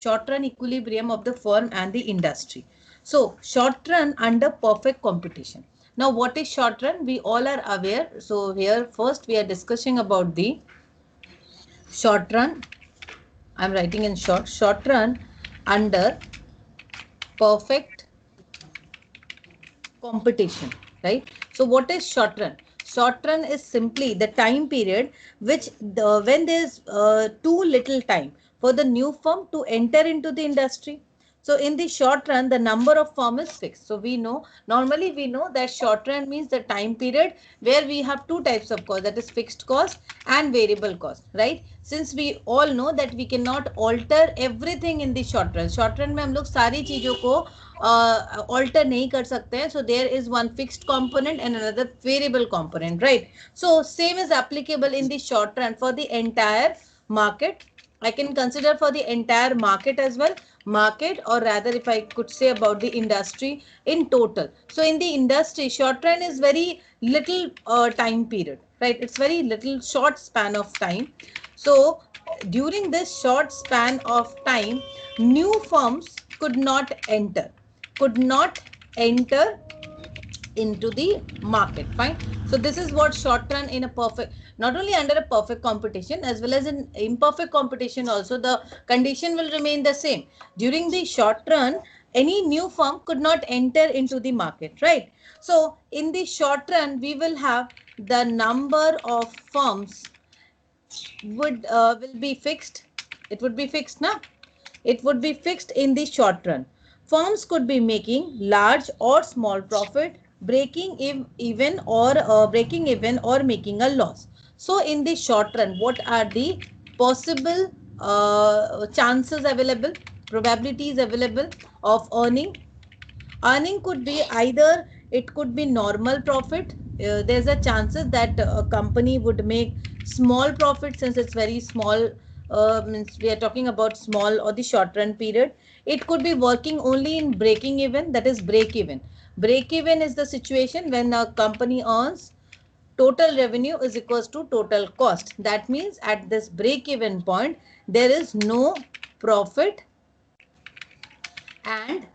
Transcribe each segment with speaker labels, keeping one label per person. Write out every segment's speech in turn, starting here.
Speaker 1: short run equilibrium of the firm and the industry. So short run under perfect competition. Now what is short run? We all are aware. So here first we are discussing about the short run. I'm writing in short run under perfect competition, right? So what is short run? Short run is simply the time period which when there's too little time for the new firm to enter into the industry. So in the short run, the number of firm is fixed. So normally we know that short run means the time period where we have two types of cost, that is fixed cost and variable cost, right? Since we all know that we cannot alter everything in the short run. Short run में हम लोग सारी चीजों को alter नहीं कर सकते हैं. So there is one fixed component and another variable component, right? So same is applicable in the short run for the entire market. I can consider for the entire market as well, market, or rather if I could say about the industry in total. So in the industry, short run is very little time period, right? It's very little short span of time. So during this short span of time, new firms could not enter into the market. Fine. So this is what short run in a perfect, not only under a perfect competition as well as in imperfect competition also, the condition will remain the same. During the short run, any new firm could not enter into the market, right? So in the short run, we will have the number of firms will be fixed. It would be fixed now. It would be fixed in the short run. Firms could be making large or small profit, even or making a loss. So in the short run, what are the possible chances available, probabilities available of earning? Earning could be either, it could be normal profit. There's a chances that a company would make small profit since it's very small. Means we are talking about small or the short run period. It could be working only in breaking even, that is break even. Break even is the situation when a company earns total revenue is equals to total cost. That means at this break even point, there is no profit and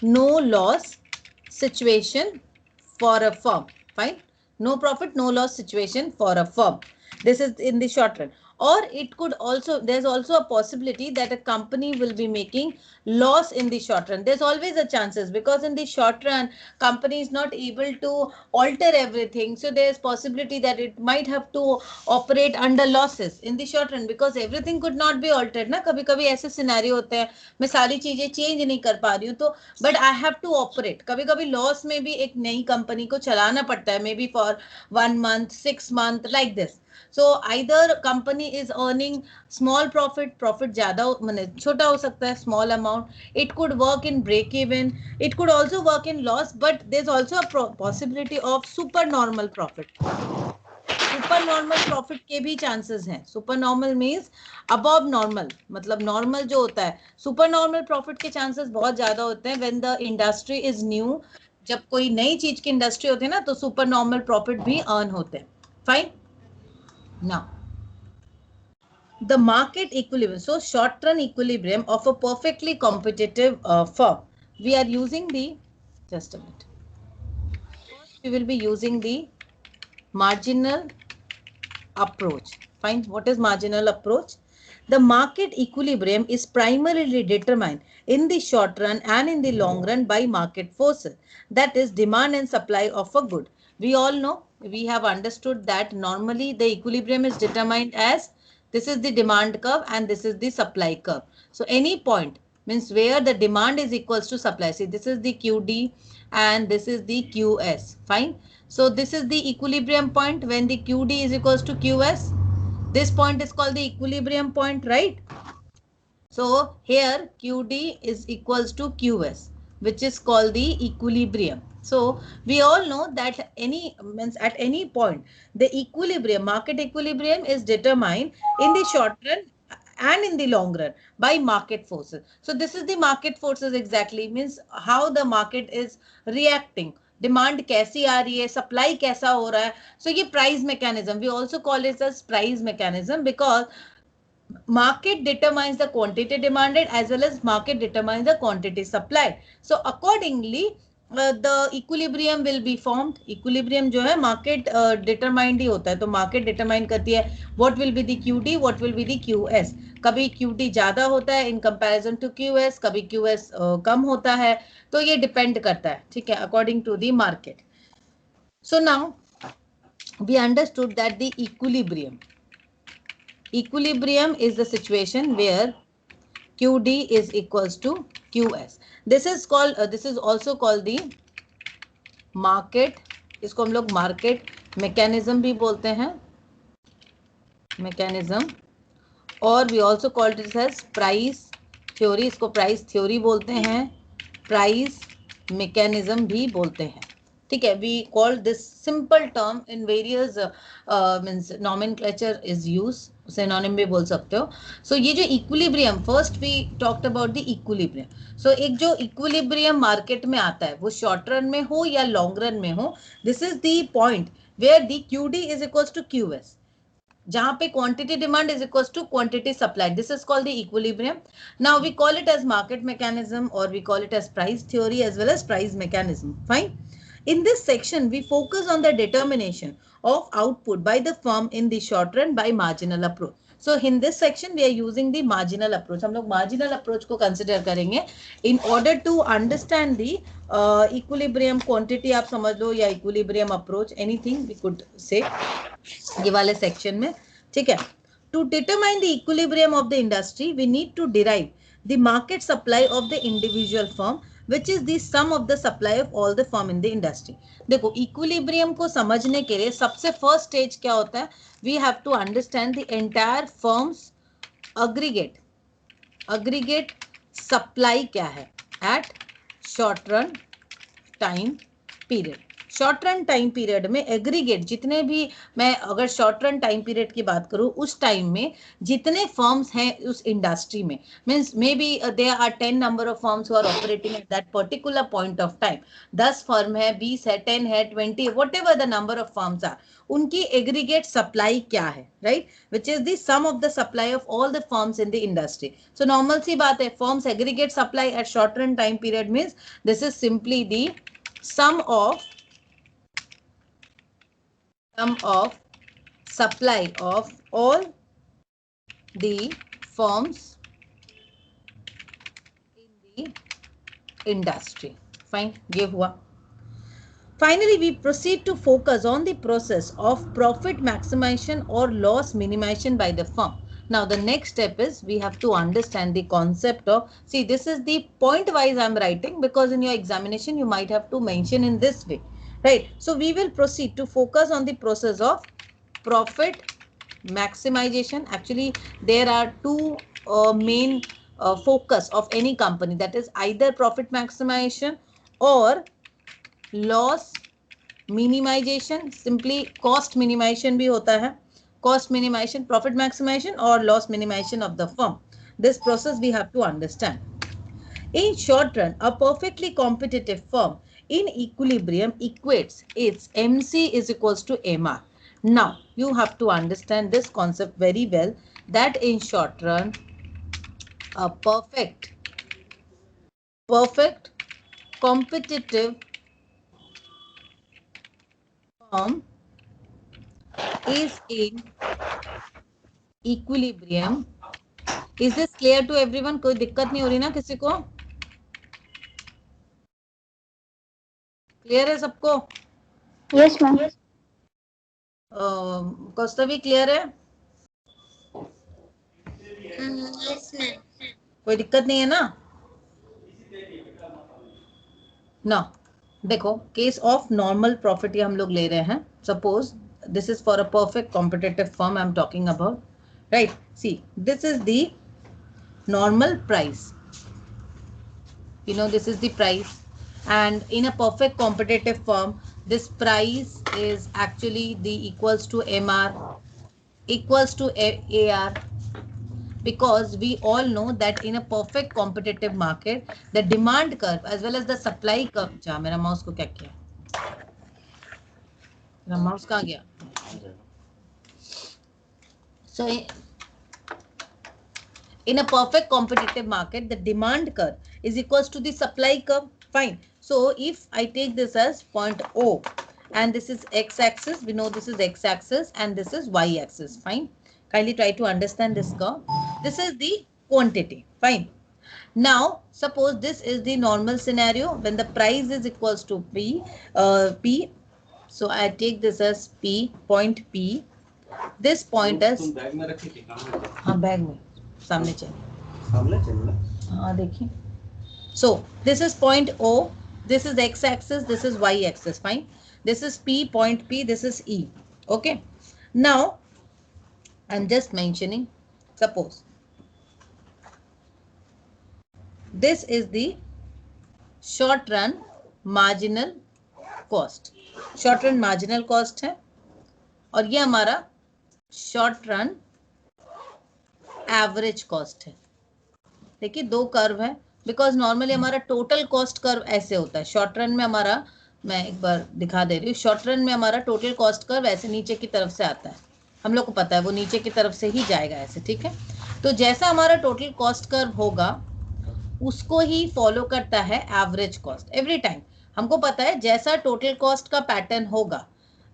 Speaker 1: no loss situation for a firm. Fine. No profit, no loss situation for a firm. This is in the short run. Or it could also, there's also a possibility that a company will be making loss in the short run. There's always a chances because in the short run, company is not able to alter everything. So there's possibility that it might have to operate under losses in the short run because everything could not be altered. ना कभी कभी ऐसे scenario होते हैं मैं सारी चीजें change नहीं कर पा रही हूँ तो but I have to operate. कभी कभी लॉस में भी एक नई कंपनी को चलाना पड़ता है, may be for 1 month 6 month like this. So either company is earning small profit ज्यादा माने छोटा हो सकता है, small amount. It could work in break even. It could also work in loss, but there's also a possibility of super normal profit. Super normal profit के भी chances हैं. Super normal means above normal, मतलब normal जो होता है, super normal profit के chances बहुत ज्यादा होते हैं when the industry is new. जब कोई नई चीज की इंडस्ट्री होती है ना तो सुपर नॉर्मल प्रॉफिट भी अर्न होते हैं. Fine. Now the market equilibrium, so short run equilibrium of a perfectly competitive firm. We are using the, just a minute, first we will be using the marginal approach. Fine. What is marginal approach? The market equilibrium is primarily determined in the short run and in the long run by market forces, that is demand and supply of a good. We all know, we have understood that normally the equilibrium is determined as, this is the demand curve and this is the supply curve. So any point means where the demand is equals to supply. See, this is the QD and this is the QS. Fine. So this is the equilibrium point when the QD is equals to QS. This point is called the equilibrium point, right? So here QD is equals to QS, which is called the equilibrium. So we all know that at any point, the equilibrium, market equilibrium is determined in the short run and in the long run by market forces. So this is the market forces exactly, means how the market is reacting. Demand कैसी आ रही है, supply कैसा हो रहा है. So ये price mechanism, we also call it as price mechanism because market determines the quantity demanded as well as market determines the quantity supplied. So accordingly the equilibrium will be formed. Equilibrium जो है market determined ही होता है, तो market determine करती है what will be the QD, what will be the QS. कभी QD ज़्यादा होता है in comparison to QS, कभी QS कम होता है, तो ये depend करता है, ठीक है, according to the market. So now we understood that the equilibrium is the situation where QD is equals to QS. This is called this is also called the market. इसको हम लोग market mechanism भी बोलते हैं, mechanism, और we also call this as price theory. इसको price theory बोलते हैं, price mechanism भी बोलते हैं, ठीक है. We call this simple term in various means nomenclature is used, synonym भी बोल सकते हो. So ये जो equilibrium, first we talked about the equilibrium. So एक जो equilibrium market में आता है वो short run में हो या long run में हो, this is the point where the QD is equals to QS, जहां पे quantity demand is equals to quantity supplied. This is called the equilibrium. Now we call it as market mechanism, or we call it as price theory as well as price mechanism. Fine. In this section, we focus on the determination of output by the firm in the short run by marginal approach. So in this section, we are using the marginal approach. हम लोग marginal approach को consider करेंगे in order to understand the equilibrium quantity, आप समझ लो, या equilibrium approach, anything we could say ये वाले section में, ठीक है. To determine the equilibrium of the industry, we need to derive the market supply of the individual firm, which is the sum of the supply of all the firm in the industry. देखो equilibrium को समझने के लिए सबसे first stage क्या होता है, we have to understand the entire firm's aggregate supply क्या है at short run time period. Short run time period में एग्रीगेट जितने भी, मैं अगर शॉर्ट रन टाइम पीरियड की बात करूं, उस टाइम में जितने फर्म्स हैं उस इंडस्ट्री में, means may be there are 10 number of firms who are operating at that particular point of time. 10 firm है, 20 है, 10 है, 20, whatever the number of firms are, उनकी एग्रीगेट सप्लाई क्या है, right, which is the sum of the supply of all the firms in the industry. So normal सी बात है, firms aggregate supply at short run time period means this is simply the sum of supply of all the firms in the industry. Fine, ये हुआ. Finally, we proceed to focus on the process of profit maximization or loss minimization by the firm. Now, the next step is we have to understand the concept of, see, this is the point wise I'm writing because in your examination you might have to mention in this way. Right. So we will proceed to focus on the process of profit maximization. Actually, there are two main focus of any company, that is either profit maximization or loss minimization. Simply cost minimization भी होता है, cost minimization, profit maximization or loss minimization of the firm. This process we have to understand. In short run, a perfectly competitive firm in equilibrium equates its MC is equals to MR. Now, you have to understand this concept very well, that in short run, a perfect competitive firm is in equilibrium. Is this clear to everyone? कोई दिक्कत नहीं हो रही ना किसी को? Clear है सबको?
Speaker 2: Yes ma'am.
Speaker 1: कौस्तवी क्लियर है?
Speaker 2: Yes ma'am.
Speaker 1: कोई दिक्कत नहीं है ना? ना, देखो, केस ऑफ नॉर्मल प्रॉफिट हम लोग ले रहे हैं. Suppose this is for a perfect competitive firm I am talking about, right. See, this is the normal price, you know, this is the price, and in a perfect competitive firm this price is actually the equals to MR equals to AR, because we all know that in a perfect competitive market the demand curve as well as the supply curve. जा, मेरा mouse को क्या किया, मेरा mouse कहाँ गया? So in a perfect competitive market, the demand curve is equals to the supply curve. Fine. So if I take this as point O, and this is x-axis, we know this is x-axis, and this is y-axis. Fine. Kindly try to understand this curve. This is the quantity. Fine. Now suppose this is the normal scenario when the price is equals to P. So I take this as P, point P. This point is,
Speaker 3: bag में रखी थी, कहाँ रखी?
Speaker 1: हाँ bag में सामने चलिए,
Speaker 3: सामने चलो ना।
Speaker 1: हाँ देखिए. So this is point O, this is x axis, this is y axis. Fine. This is P, point P, this is E. Okay. Now I'm just mentioning, suppose this is the short run marginal cost. Short run marginal cost है, और ये हमारा short run average cost है. देखिए दो curve है, because normally हमारा total cost curve ऐसे होता है. शॉर्ट रन में हमारा, मैं एक बार दिखा दे रही हूँ, शॉर्ट रन में हमारा टोटल कॉस्ट कर्व ऐसे नीचे की तरफ से आता है. हम लोग को पता है वो नीचे की तरफ से ही जाएगा ऐसे. ठीक है. तो जैसा हमारा टोटल कॉस्ट कर्व होगा उसको ही फॉलो करता है एवरेज कॉस्ट एवरी टाइम. हमको पता है जैसा टोटल कॉस्ट का पैटर्न होगा,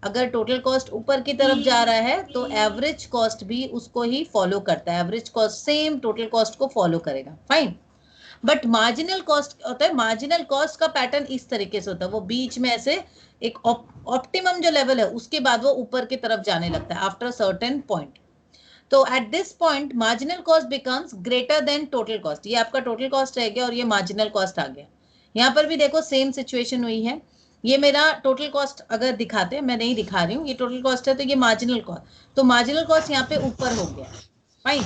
Speaker 1: अगर टोटल कॉस्ट ऊपर की तरफ जा रहा है तो एवरेज कॉस्ट भी उसको ही फॉलो करता है. Average cost same total cost को फॉलो करेगा. फाइन. बट मार्जिनल कॉस्ट होता है, मार्जिनल कॉस्ट का पैटर्न इस तरीके से होता है, वो बीच में ऐसे एक ऑप्टिमम जो लेवल है उसके बाद वो ऊपर की तरफ जाने लगता है आफ्टर सर्टेन पॉइंट. तो at this point marginal cost becomes greater than total cost. ये आपका टोटल कॉस्ट रह गया और ये मार्जिनल कॉस्ट आ गया. यहाँ पर भी देखो सेम सिचुएशन हुई है. ये मेरा टोटल कॉस्ट अगर दिखाते हैं, मैं नहीं दिखा रही हूँ, ये टोटल कॉस्ट है तो ये मार्जिनल कॉस्ट, तो मार्जिनल कॉस्ट यहाँ पे ऊपर हो गया. Fine.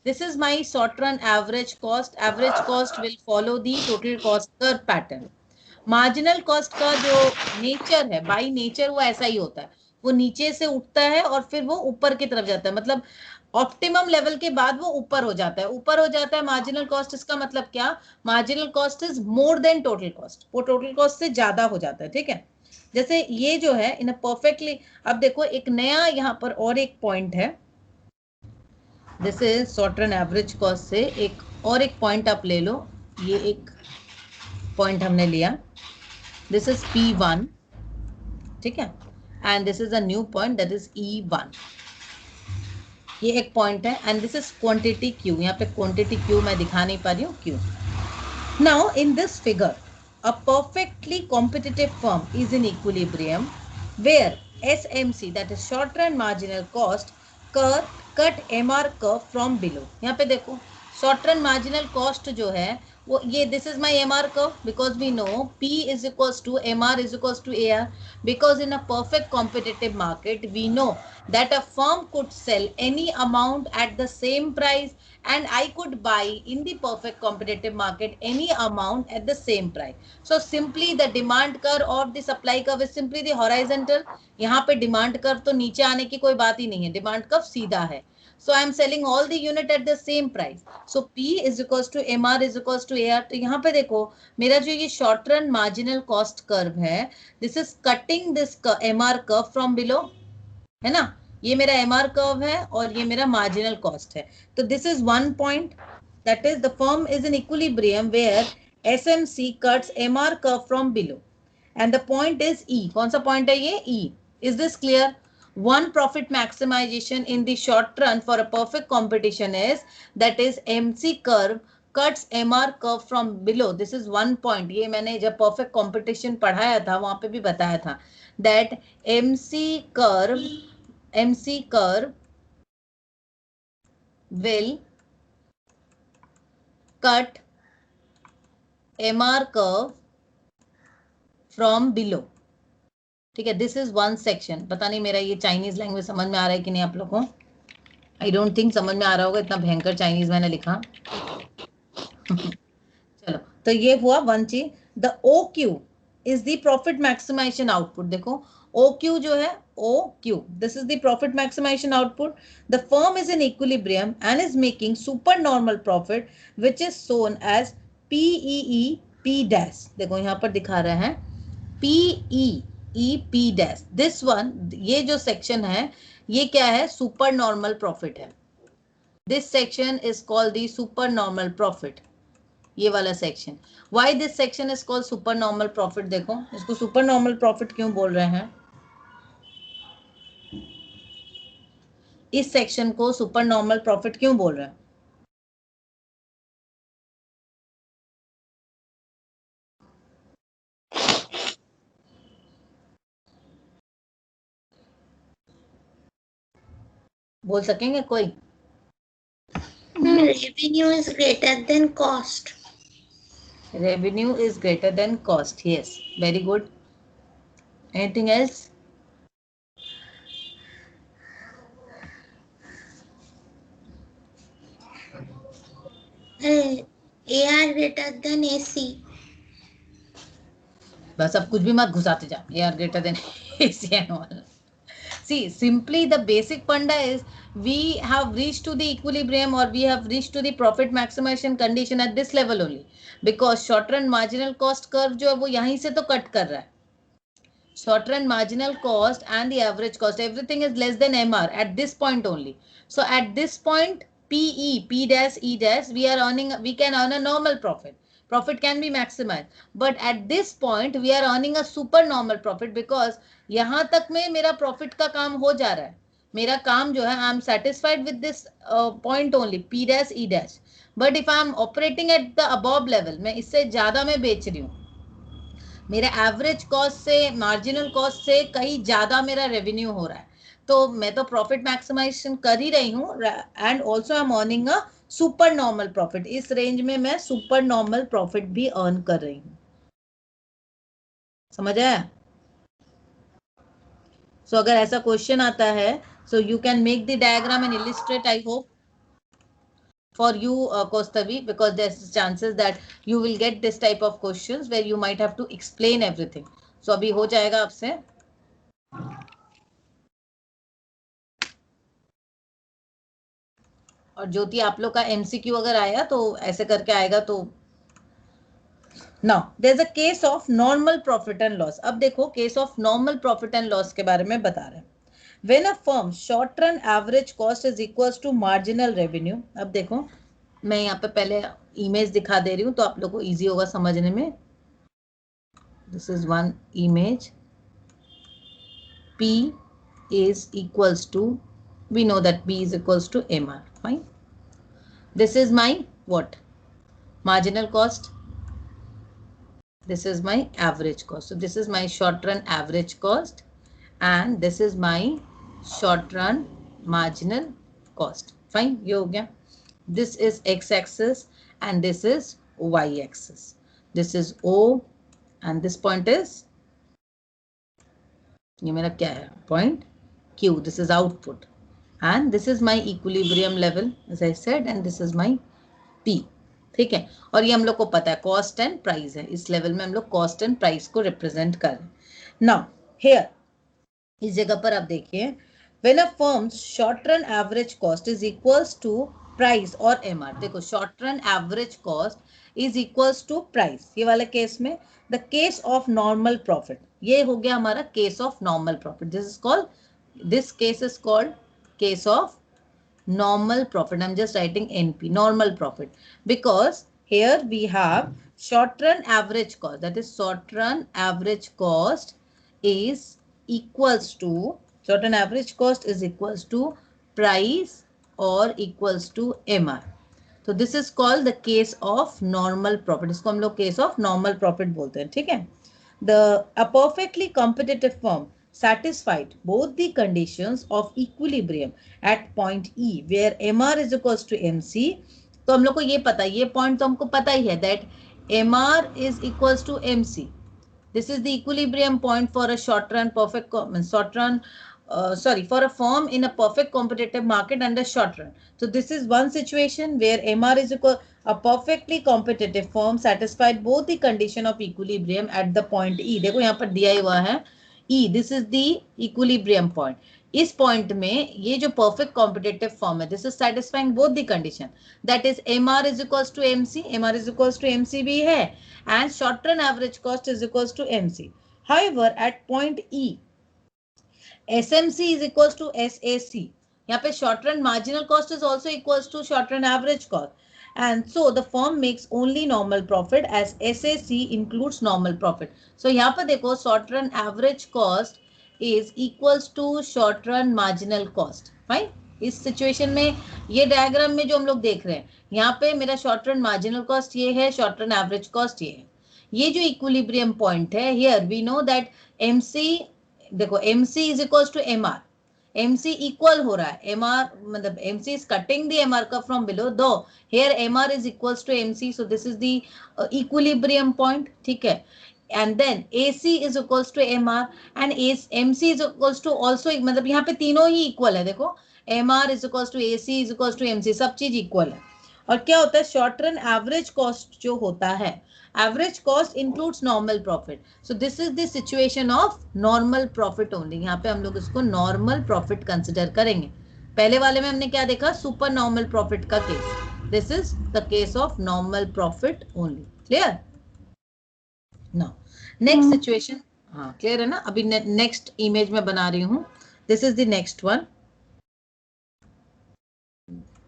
Speaker 1: This is my short run average cost. Average cost will follow the total cost curve pattern. Marginal cost का जो नेचर है, बाई नेचर वो ऐसा ही होता है, वो नीचे से उठता है और फिर वो ऊपर की तरफ जाता है. मतलब ऑप्टिमम लेवल के बाद वो ऊपर हो जाता है. ऊपर हो जाता है मार्जिनल कॉस्ट. इसका मतलब क्या, marginal cost is more than total cost. वो टोटल कॉस्ट से ज्यादा हो जाता है. ठीक है. जैसे ये जो है इन परफेक्टली, अब देखो एक नया यहाँ पर और एक पॉइंट है. This is short run average cost से एक और एक पॉइंट आप ले लो. ये एक पॉइंट हमने लिया, दिस इज P1. ठीक है. And this is a new point that is E1. ये एक पॉइंट है and this is quantity Q. यहाँ पे क्वांटिटी Q मैं दिखा नहीं पा रही हूँ, Q. Now in this figure a perfectly competitive firm is in equilibrium where SMC that is short run marginal cost cut MR curve from below. यहाँ पे देखो शॉर्ट रन मार्जिनल कॉस्ट जो है वो ये, this is my MR curve because we know P is equals to MR is equals to AR. Because in a perfect competitive market we know that a firm could sell any amount at the same price and I could buy in the perfect competitive market any amount at the same price. So simply the demand curve or the supply curve is simply the horizontal. यहाँ पे demand curve तो नीचे आने की कोई बात ही नहीं है, demand curve सीधा है. So I am selling all the unit at the same price. So P is equals to MR is equals to AR. तो यहाँ पे देखो मेरा जो ये short run marginal cost curve है, this is cutting this MR curve from below, है ना. ये मेरा MR curve है और ये मेरा marginal cost है. तो this is one point, that is the firm is in equilibrium where SMC cuts MR curve from below and the point is E. कौन सा point है ये, E. Is this clear? One profit maximization in the short run for a perfect competition is, that is MC curve cuts MR curve from below. This is one point. ये मैंने जब perfect competition पढ़ाया था वहां पे भी बताया था that MC curve will cut MR curve from below. ठीक है. This is one section. पता नहीं मेरा ये चाइनीज लैंग्वेज समझ में आ रहा है कि नहीं आप लोगों को. आई डोंट थिंक समझ में आ रहा होगा, इतना भयंकर चाइनीज मैंने लिखा. चलो, तो ये हुआ वन चीज. The OQ is the profit maximisation output. देखो OQ जो है, OQ, this is the profit maximisation output. The firm is in equilibrium and is making super normal profit which is shown as PEE P dash. देखो यहाँ पर दिखा रहे हैं PEE P dash. This one, ये जो सेक्शन है ये क्या है, सुपर नॉर्मल प्रॉफिट है. This section is called the supernormal profit. ये वाला section. Why this section is called supernormal profit? देखो इसको supernormal profit क्यों बोल रहे हैं? इस सेक्शन को supernormal profit क्यों बोल रहे हैं? बोल सकेंगे कोई?
Speaker 2: Revenue is greater than cost.
Speaker 1: Revenue is greater than cost. Yes, very good. Anything else?
Speaker 2: AR greater than AC.
Speaker 1: बस अब कुछ भी मत घुसाते जा. AR greater than AC and all. See, simply the basic funda is we have reached to the equilibrium or we have reached to the profit maximization condition at this level only, because short run marginal cost curve जो है वो यहीं से तो cut कर रहा है. Short run marginal cost and the average cost, everything is less than MR at this point only. So at this point, PE, P dash, E dash, we can earn a normal profit. Profit can be maximized. But at this point, we are earning a super normal profit because यहाँ तक में मेरा profit का काम हो जा रहा है. मेरा काम जो है, I am satisfied with this point only, P dash, E dash. But if I am operating at the above level, मैं इससे ज़्यादा मैं बेच रही हूँ. मेरा एवरेज कॉस्ट से, मार्जिनल कॉस्ट से कहीं ज्यादा मेरा रेवेन्यू हो रहा है, तो मैं तो प्रॉफिट मैक्सिमाइजेशन कर ही रही हूँ. And also I am earning a super normal profit. इस रेंज में मैं सुपर नॉर्मल प्रॉफिट भी अर्न कर रही हूँ. समझ आया? सो अगर ऐसा क्वेश्चन आता है, so you can make the diagram and illustrate. I hope for you, Kostavi, because there's chances that you will get this type of questions where you might have to explain everything. So अभी हो जाएगा आपसे. और ज्योति आप लोग का MCQ अगर आया तो ऐसे करके आएगा. तो now there's a case of normal profit and loss. अब देखो case of normal profit and loss के बारे में बता रहे हैं. When a firm short run average cost is equals to marginal revenue. अब देखो मैं यहाँ पे पहले इमेज दिखा दे रही हूँ तो आप लोग को इजी होगा समझने में. This is one image. P is equals to, we know that P is equals to MR. Fine. This is my what? Marginal cost. This is my average cost. So this is my short run average cost and this is my short run marginal cost. Fine. ये हो गया. This is x-axis and this is y-axis. This is O and this point is, ये मेरा क्या है? Point Q. This is output and this is my equilibrium level as I said and this is my P. ठीक है. और ये हम लोग को पता है कॉस्ट एंड प्राइस है. इस लेवल में हम लोग कॉस्ट एंड प्राइस को रिप्रेजेंट कर रहे हैं. नाउ हियर इस जगह पर आप देखिए, when a firm's short run average cost is equals to price और MR. देखो short run average cost is equals to price. ये वाला केस में the case of normal profit, ये हो गया हमारा case of normal profit. This case is called case of normal profit. I'm just writing NP, normal profit, because here we have short run average cost. That is short run average cost is equals to, short run average cost is equals to price or equals to MR. So this is called the case of normal profit. इसको हम लोग case of normal profit बोलते हैं. ठीक है. A perfectly competitive firm satisfied both the conditions of equilibrium at point E where MR is equals to MC. तो हम लोग को ये पता है, ये पॉइंट तो हमको पता ही है that MR is equals to MC. This is the equilibrium point for a short run for a firm in a perfect competitive market under short run. So this is one situation where MR is equal, a perfectly competitive firm satisfied both the condition of equilibrium at the point E. देखो यहाँ पर दिया हुआ है E. This is the equilibrium point. इस point में ये जो perfect competitive firm है, this is satisfying both the condition. That is MR is equals to MC. MR is equals to MC भी है and short run average cost is equals to MC. However, at point E, SMC is equals to SAC. यहाँ पे short run marginal cost is also equals to short run average cost, and so the firm makes only normal profit as SAC includes normal profit. So यहाँ पर देखो short run average cost is equals to short run marginal cost. Fine. इस situation में ये diagram में जो हम लोग देख रहे हैं, यहाँ पे मेरा शॉर्ट रन मार्जिनल कॉस्ट ये है, शॉर्ट रन एवरेज कॉस्ट ये है. ये जो इक्विलिब्रियम पॉइंट है, here we know that MC, देखो MC is equals to MR. MC equal हो रहा है, MR मतलब MC is cutting the MR curve from below, though here MR is equals to MC, so this is the equilibrium point. ठीक है. And then AC is equals to MR and MC is equals to also, मतलब यहाँ पे तीनों ही equal है. देखो MR is equals to AC is equals to MC, सब चीज इक्वल है. और क्या होता है, शॉर्ट रन एवरेज कॉस्ट जो होता है, average cost includes normal profit. So this is the situation of normal profit only. यहाँ पे हम लोग इसको नॉर्मल प्रॉफिट कंसिडर करेंगे. पहले वाले में हमने क्या देखा, सुपर नॉर्मल प्रॉफिट का case. This is the case of normal profit only. Clear? Now next situation, हाँ क्लियर है ना. अभी नेक्स्ट इमेज में बना रही हूँ. This is the next one.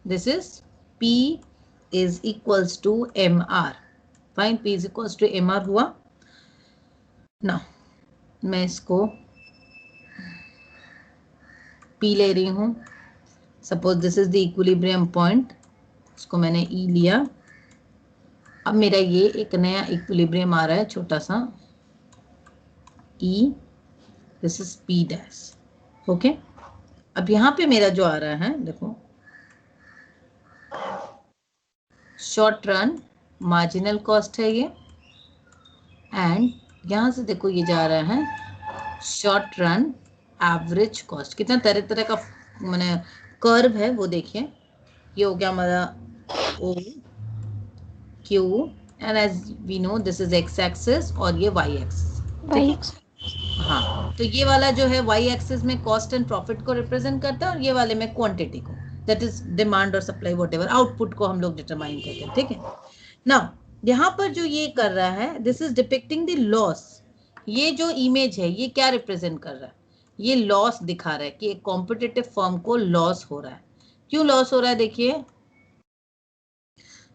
Speaker 1: This is P is equals to MR. Fine, P is equals to MR हुआ. Now, मैं इसको P ले रही हूँ. Suppose this is the equilibrium point. इसको मैंने E लिया. अब मेरा ये एक नया equilibrium आ रहा है, छोटा सा E. This is P dash. Okay? अब यहाँ पे मेरा जो आ रहा है, देखो शॉर्ट रन मार्जिनल कॉस्ट है ये, एंड यहां से देखो ये जा रहा है शॉर्ट रन एवरेज कॉस्ट. कितना तरह तरह का मैंने कर्व है वो देखिए. ये हो गया हमारा O Q, and as we know this is X axis और ये वाई एक्सिस. हाँ, तो ये वाला जो है वाई एक्सिस में कॉस्ट एंड प्रॉफिट को रिप्रेजेंट करता है और ये वाले में क्वांटिटी को, दैट इज डिमांड और सप्लाई व्हाटएवर, आउटपुट को हम लोग डिटरमाइन करते हैं. ठीक है. नाउ यहाँ पर जो ये कर रहा है, this is depicting the loss. ये जो इमेज है ये क्या रिप्रेजेंट कर रहा है, ये लॉस दिखा रहा है कि एक कॉम्पिटिटिव फर्म को लॉस हो रहा है. क्यों लॉस हो रहा है, देखिए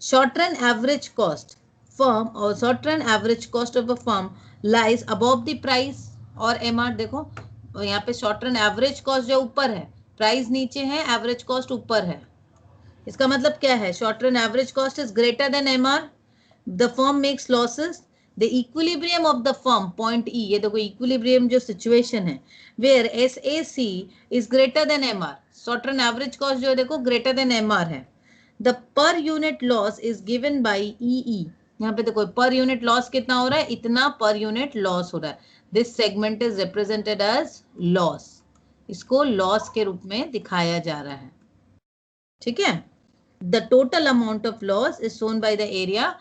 Speaker 1: short run average cost firm और short run average cost of a firm lies above the price और MR. देखो यहाँ पे शॉर्ट रन एवरेज कॉस्ट जो ऊपर है, प्राइस नीचे है, एवरेज कॉस्ट ऊपर है. इसका मतलब क्या है, short run average cost is greater than MR, the firm makes losses. The equilibrium of the firm point E, ये देखो इक्विलिब्रियम जो सिचुएशन है, where SAC is greater than MR. Short run average cost जो है देखो greater than MR है. The per unit loss is given by EE. यहाँ पे देखो पर यूनिट लॉस कितना हो रहा है, इतना पर यूनिट लॉस हो रहा है. This segment is represented as loss. इसको लॉस के रूप में दिखाया जा रहा है. ठीक है. The total amount of loss is shown by the area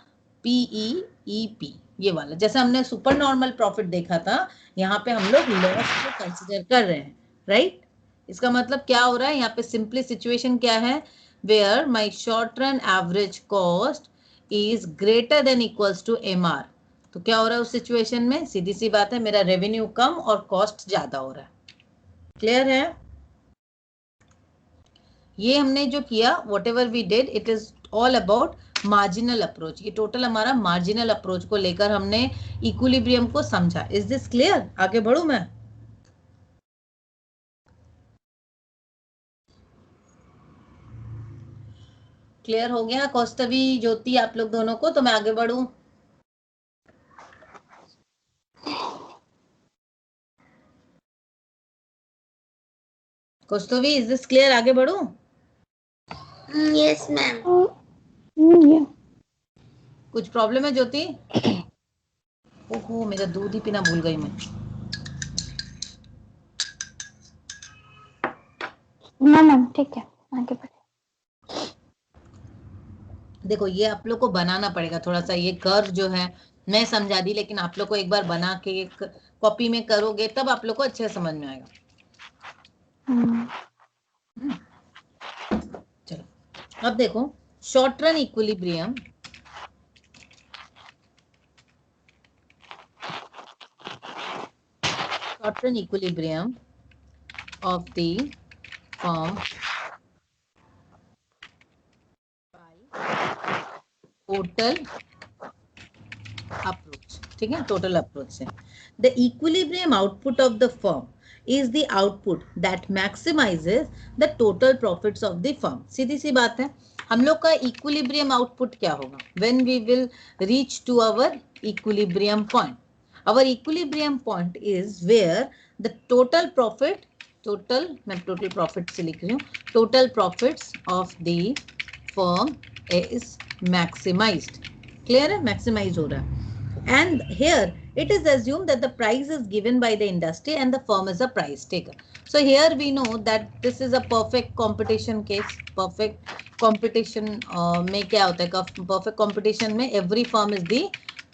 Speaker 1: PEEP. ये वाला जैसे हमने सुपर नॉर्मल प्रॉफिट देखा था, यहाँ पे हम लोग लॉस को कंसिडर कर रहे हैं. राइट? इसका मतलब क्या हो रहा है, यहाँ पे सिंपली सिचुएशन क्या है, where my short run average cost is greater than equals to MR. तो क्या हो रहा है उस सिचुएशन में, सीधी सी बात है, मेरा रेवेन्यू कम और कॉस्ट ज्यादा हो रहा है. क्लियर है? ये हमने जो किया, whatever we did, it is all about marginal approach. ये टोटल हमारा मार्जिनल अप्रोच को लेकर हमने इक्विलिब्रियम को समझा. Is this clear? आगे बढ़ूं मैं? क्लियर हो गया कौस्तवी, ज्योति, आप लोग दोनों को? तो मैं आगे बढ़ूं. कौस्तवी, इज दिस क्लियर? आगे बढ़ूं?
Speaker 2: Yes, ma'am.
Speaker 1: कुछ प्रॉब्लम है ज्योति? ओहो, मेरा दूध ही पीना भूल गई मैं.
Speaker 4: ना मैम ठीक है, आगे बढ़े.
Speaker 1: देखो ये आप लोग को बनाना पड़ेगा थोड़ा सा. ये कर्व जो है मैं समझा दी, लेकिन आप लोग को एक बार बना के कॉपी में करोगे तब आप लोग को अच्छे समझ में आएगा. चलो अब देखो short run equilibrium, short run equilibrium of the firm total approach, ठीक है, टोटल अप्रोच से the equilibrium output of the firm is the output that maximizes the total profits of the firm. सीधी सी बात है, हम लोग का equilibrium output क्या होगा? When we will reach to our equilibrium point. Our equilibrium point is where the total profit, मैं total profit से लिख रही हूँ, total profits of the firm is maximized. Clear है? Maximize हो रहा है. And here it is assumed that the price is given by the industry and the firm is a price taker. So here we know that this is a perfect competition case. Perfect competition में क्या होता है? Perfect competition में every firm is the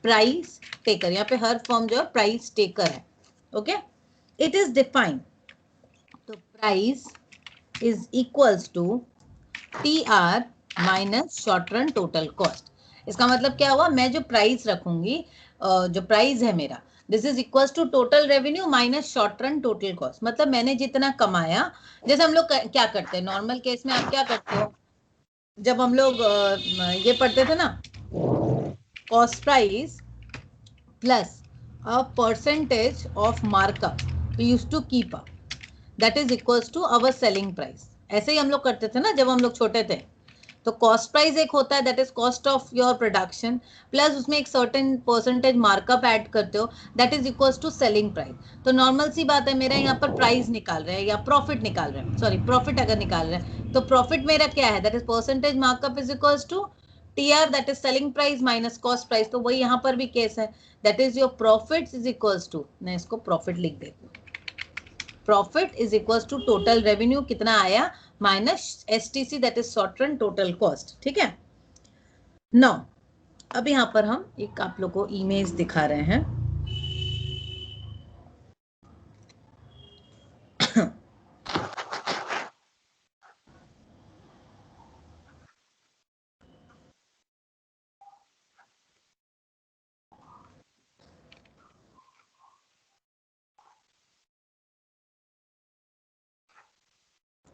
Speaker 1: price taker. यहाँ पे हर firm जो है price taker है. Okay? It is defined. तो price is equals to TR minus short run total cost. इसका मतलब क्या हुआ? मैं जो प्राइस रखूंगी, जो प्राइस है मेरा, this is equal to total revenue minus short run total cost. मतलब मैंने जितना कमाया, जैसे हम लोग क्या करते हैं नॉर्मल केस में, आप क्या करते हो? जब हम लोग ये पढ़ते थे ना, cost price plus a percentage of markup we used to keep up, that is equals to our selling price. ऐसे ही हम लोग करते थे ना जब हम लोग छोटे थे. तो कॉस्ट प्राइस एक होता है, that is cost of your production, plus उसमें एक सर्टेन परसेंटेज मार्कअप ऐड करते हो, that is equals to selling price. तो नॉर्मल सी बात है, मेरा यहाँ पर प्राइस निकाल रहे हैं या प्रॉफिट निकाल रहे हैं, सॉरी प्रॉफिट अगर निकाल रहे हैं तो प्रॉफिट मेरा क्या है? That is percentage markup is equals to TR, that is selling price minus cost price. तो वही यहाँ पर भी केस है, that is your profit is equals to, मैं इसको प्रॉफिट लिख देती हूँ, profit is equals to total revenue कितना आया minus STC, that is short run total cost. ठीक है. नाउ अब यहाँ पर हम एक आप लोग को इमेज दिखा रहे हैं.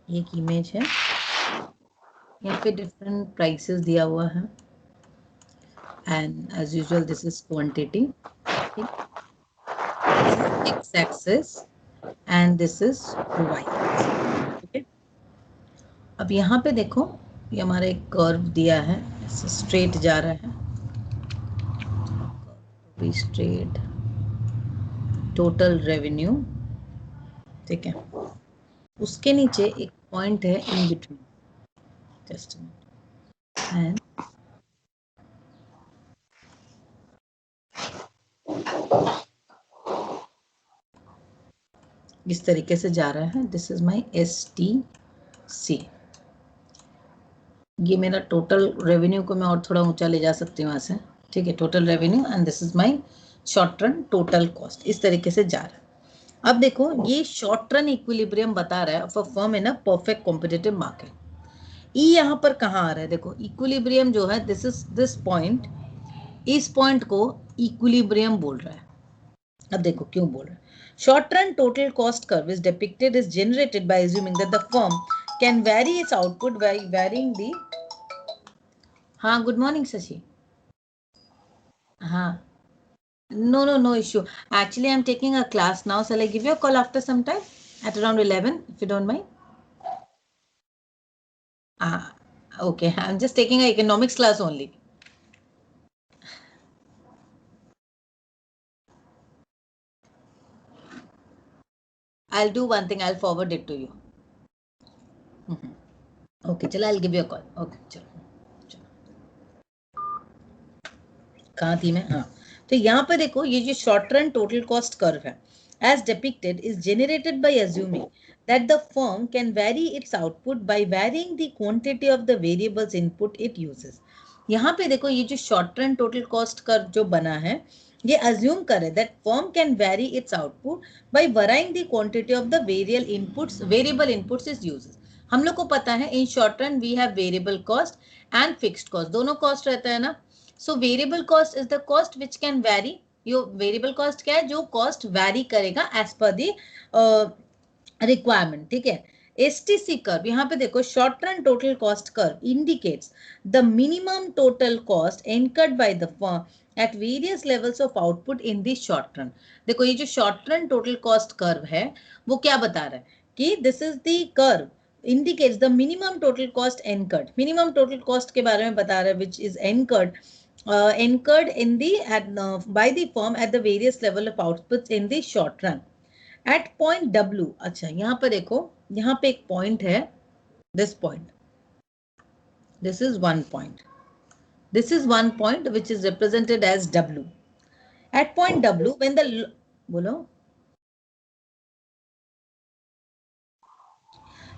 Speaker 1: एक इमेज है, यहाँ पे डिफरेंट प्राइसेस दिया हुआ है, and as usual this is quantity, X axis and this is Y. ठीक है. अब यहाँ पे देखो, ये हमारा एक कर्व दिया है, स्ट्रेट जा रहा है, स्ट्रेट टोटल रेवेन्यू. ठीक है. उसके नीचे एक पॉइंट है इन बिटवीन, जस्ट एंड इस तरीके से जा रहा है. This is my STC. ये मेरा टोटल रेवेन्यू को मैं और थोड़ा ऊंचा ले जा सकती हूँ यहाँ से. ठीक है. Total revenue and this is my short run total cost. इस तरीके से जा रहा है. अब देखो, ये शॉर्ट रन इक्विलिब्रियम बता रहा है of a firm in a perfect competitive market. ई यहाँ पर कहाँ आ रहा है? देखो, इक्विलिब्रियम जो है, दिस इज दिस पॉइंट, इस पॉइंट को इक्विलिब्रियम बोल रहा है. अब देखो क्यों बोल रहा है. Short run total cost curve is depicted is generated by assuming that the firm can vary its output by varying the. हाँ, गुड मॉर्निंग शशि. हाँ, no issue. Actually, I'm taking a class now. Shall I give you a call after some time at around 11, if you don't mind? Okay. I'm just taking an economics class only. I'll do one thing. I'll forward it to you. Okay, chalo, I'll give you a call. Okay, chalo. कहाँ थी मैं? हाँ, तो यहाँ पे देखो, ये जो short run total cost curve है, as depicted is generated by assuming that the firm can vary its output by varying the quantity of the variables input it uses. यहाँ पे देखो, ये जो short run total cost curve जो बना है, ये अज्यूम करे that firm can vary its output by varying the quantity of the variable inputs it uses. हम लोग को पता है in short run we have variable cost and fixed cost, दोनों कॉस्ट रहता है ना. So variable cost is the cost which can vary. यो वेरिएबल कॉस्ट क्या है? जो कॉस्ट वैरी करेगा एज पर द रिक्वायरमेंट. ठीक है. STC कर्व, यहाँ पे देखो short run total cost curve indicates the minimum total cost incurred by the firm at various levels of output in the short run. देखो ये जो short run total cost curve है वो क्या बता रहा है कि this is the curve indicates the minimum total cost incurred, minimum total cost के बारे में बता रहा है, which is incurred in the by the firm at the various level of outputs in the short run at point W। अच्छा यहाँ पर देखो, यहाँ पे एक point है, this point, this is one point, this is one point which is represented as W। at point W when the बोलो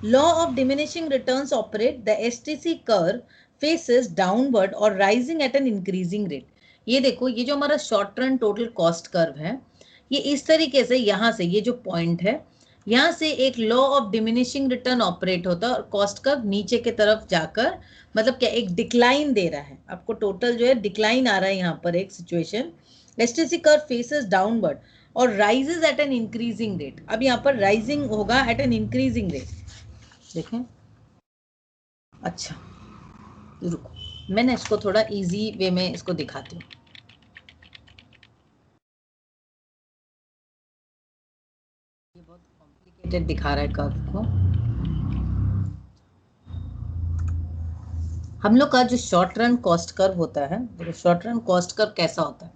Speaker 1: law of diminishing returns operate, the STC curve faces downward or rising at an increasing rate। ये देखो ये जो हमारा short run total cost curve है ये इस तरीके से यहाँ से ये जो पॉइंट है यहाँ से एक law of diminishing return operate होता है और कॉस्ट कर्व नीचे की तरफ जाकर मतलब क्या एक डिक्लाइन दे रहा है आपको, टोटल जो है डिक्लाइन आ रहा है यहाँ पर एक situation. STC curve faces downward और rises at an increasing rate. अब यहाँ पर राइजिंग होगा एट एन इंक्रीजिंग रेट, देखें। अच्छा रुको मैंने इसको थोड़ा इजी वे में इसको दिखाती हूँ। ये बहुत कॉम्प्लिकेटेड दिखा रहा है कर्व को। हम लोग का जो शॉर्ट रन कॉस्ट कर्व होता है, देखो शॉर्ट रन कॉस्ट कर्व कैसा होता है।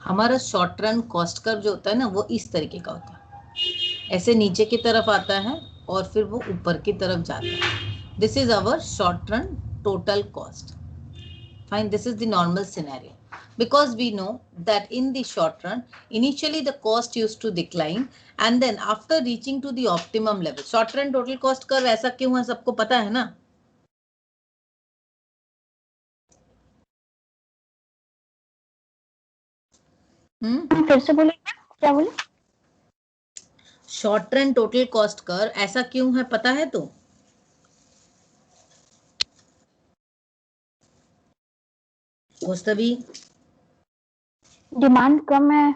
Speaker 1: हमारा शॉर्ट रन कॉस्ट कर्व जो होता है ना वो इस तरीके का होता है, ऐसे नीचे की तरफ आता है और फिर वो ऊपर की तरफ जाता है। This is our short run total cost. Fine, this is the normal scenario because we know that in the short run initially the cost used to decline and then after reaching to the optimum level, short run total cost curve ऐसा क्यों है सबको पता है ना।
Speaker 4: फिर से बोलिए क्या बोले।
Speaker 1: Short run total cost curve ऐसा क्यों है पता है तो?
Speaker 4: डिमांड कम है।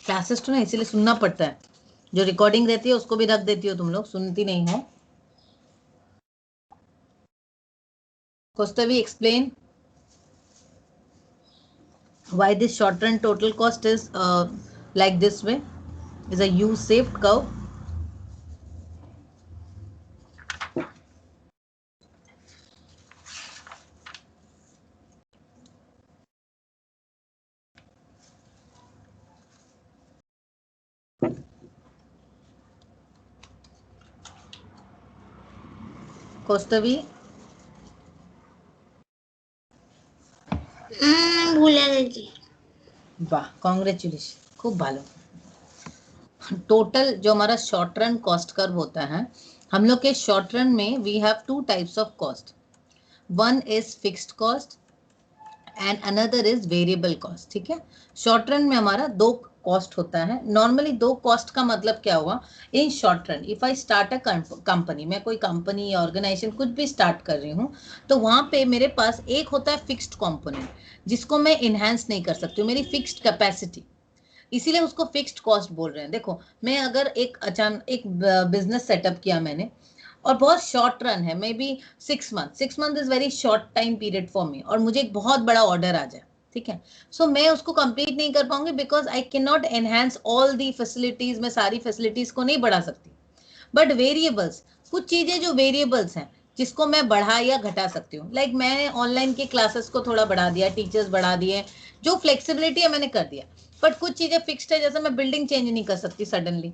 Speaker 1: क्लासेस तो ना इसीलिए सुनना पड़ता है, जो रिकॉर्डिंग रहती है उसको भी रख देती हो तुम लोग, सुनती नहीं हो। Kostavi, explain why this short run total cost is like this way, is a U-shaped curve. Kostavi,
Speaker 2: भूला जी।
Speaker 1: वाह, कॉन्ग्रेचुलेशन, खूब भालो। टोटल जो हमारा शॉर्ट रन कॉस्ट कर्व होता है, हम लोग के शॉर्ट रन में we have two types of cost. One is fixed cost and another is variable cost. ठीक है, शॉर्ट रन में हमारा दो कॉस्ट होता है। नॉर्मली दो कॉस्ट का मतलब क्या हुआ, इन short run if I start a company, मैं कोई कंपनी या ऑर्गेनाइजेशन कुछ भी स्टार्ट कर रही हूँ तो वहां पे मेरे पास एक होता है फिक्स्ड कंपोनेंट जिसको मैं इनहेंस नहीं कर सकती हूँ, मेरी फिक्स्ड कैपेसिटी, इसीलिए उसको फिक्स्ड कॉस्ट बोल रहे हैं। देखो मैं अगर एक अचानक एक बिजनेस सेटअप किया मैंने और बहुत शॉर्ट रन है, may be 6 month is very short time period for me, और मुझे एक बहुत बड़ा ऑर्डर आ जाए, ठीक है, सो मैं उसको कंप्लीट नहीं कर पाऊंगी because I can not enhance all the facilities, मैं सारी फैसिलिटीज को नहीं बढ़ा सकती। बट वेरिएबल्स, कुछ चीजें जो वेरिएबल्स हैं जिसको मैं बढ़ा या घटा सकती हूँ, लाइक मैंने ऑनलाइन के क्लासेस को थोड़ा बढ़ा दिया, टीचर्स बढ़ा दिए, जो फ्लेक्सिबिलिटी है मैंने कर दिया। बट कुछ चीजें फिक्स्ड है, जैसे मैं बिल्डिंग चेंज नहीं कर सकती suddenly,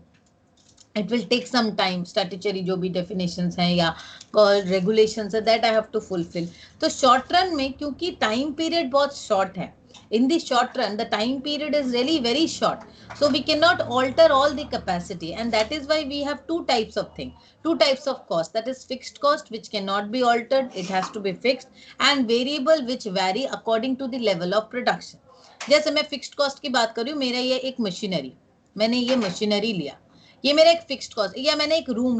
Speaker 1: it will take some time, statutory जो भी डेफिनेशंस हैं या रेगुलेशंस है that I have to fulfil. तो शॉर्ट रन में क्योंकि टाइम पीरियड बहुत शॉर्ट है, in the short run the time period is really very short, so we cannot alter all the capacity, and that is why we have two types of thing, two types of cost, that is fixed cost which cannot be altered, it has to be fixed, and variable which vary according to the level of production। जैसे मैं fixed cost की बात कर रही हूँ, मेरा ये एक मशीनरी, मैंने ये मशीनरी लिया, ये मेरा एक फिक्स्ड कॉस्ट, या मैंने एक रूम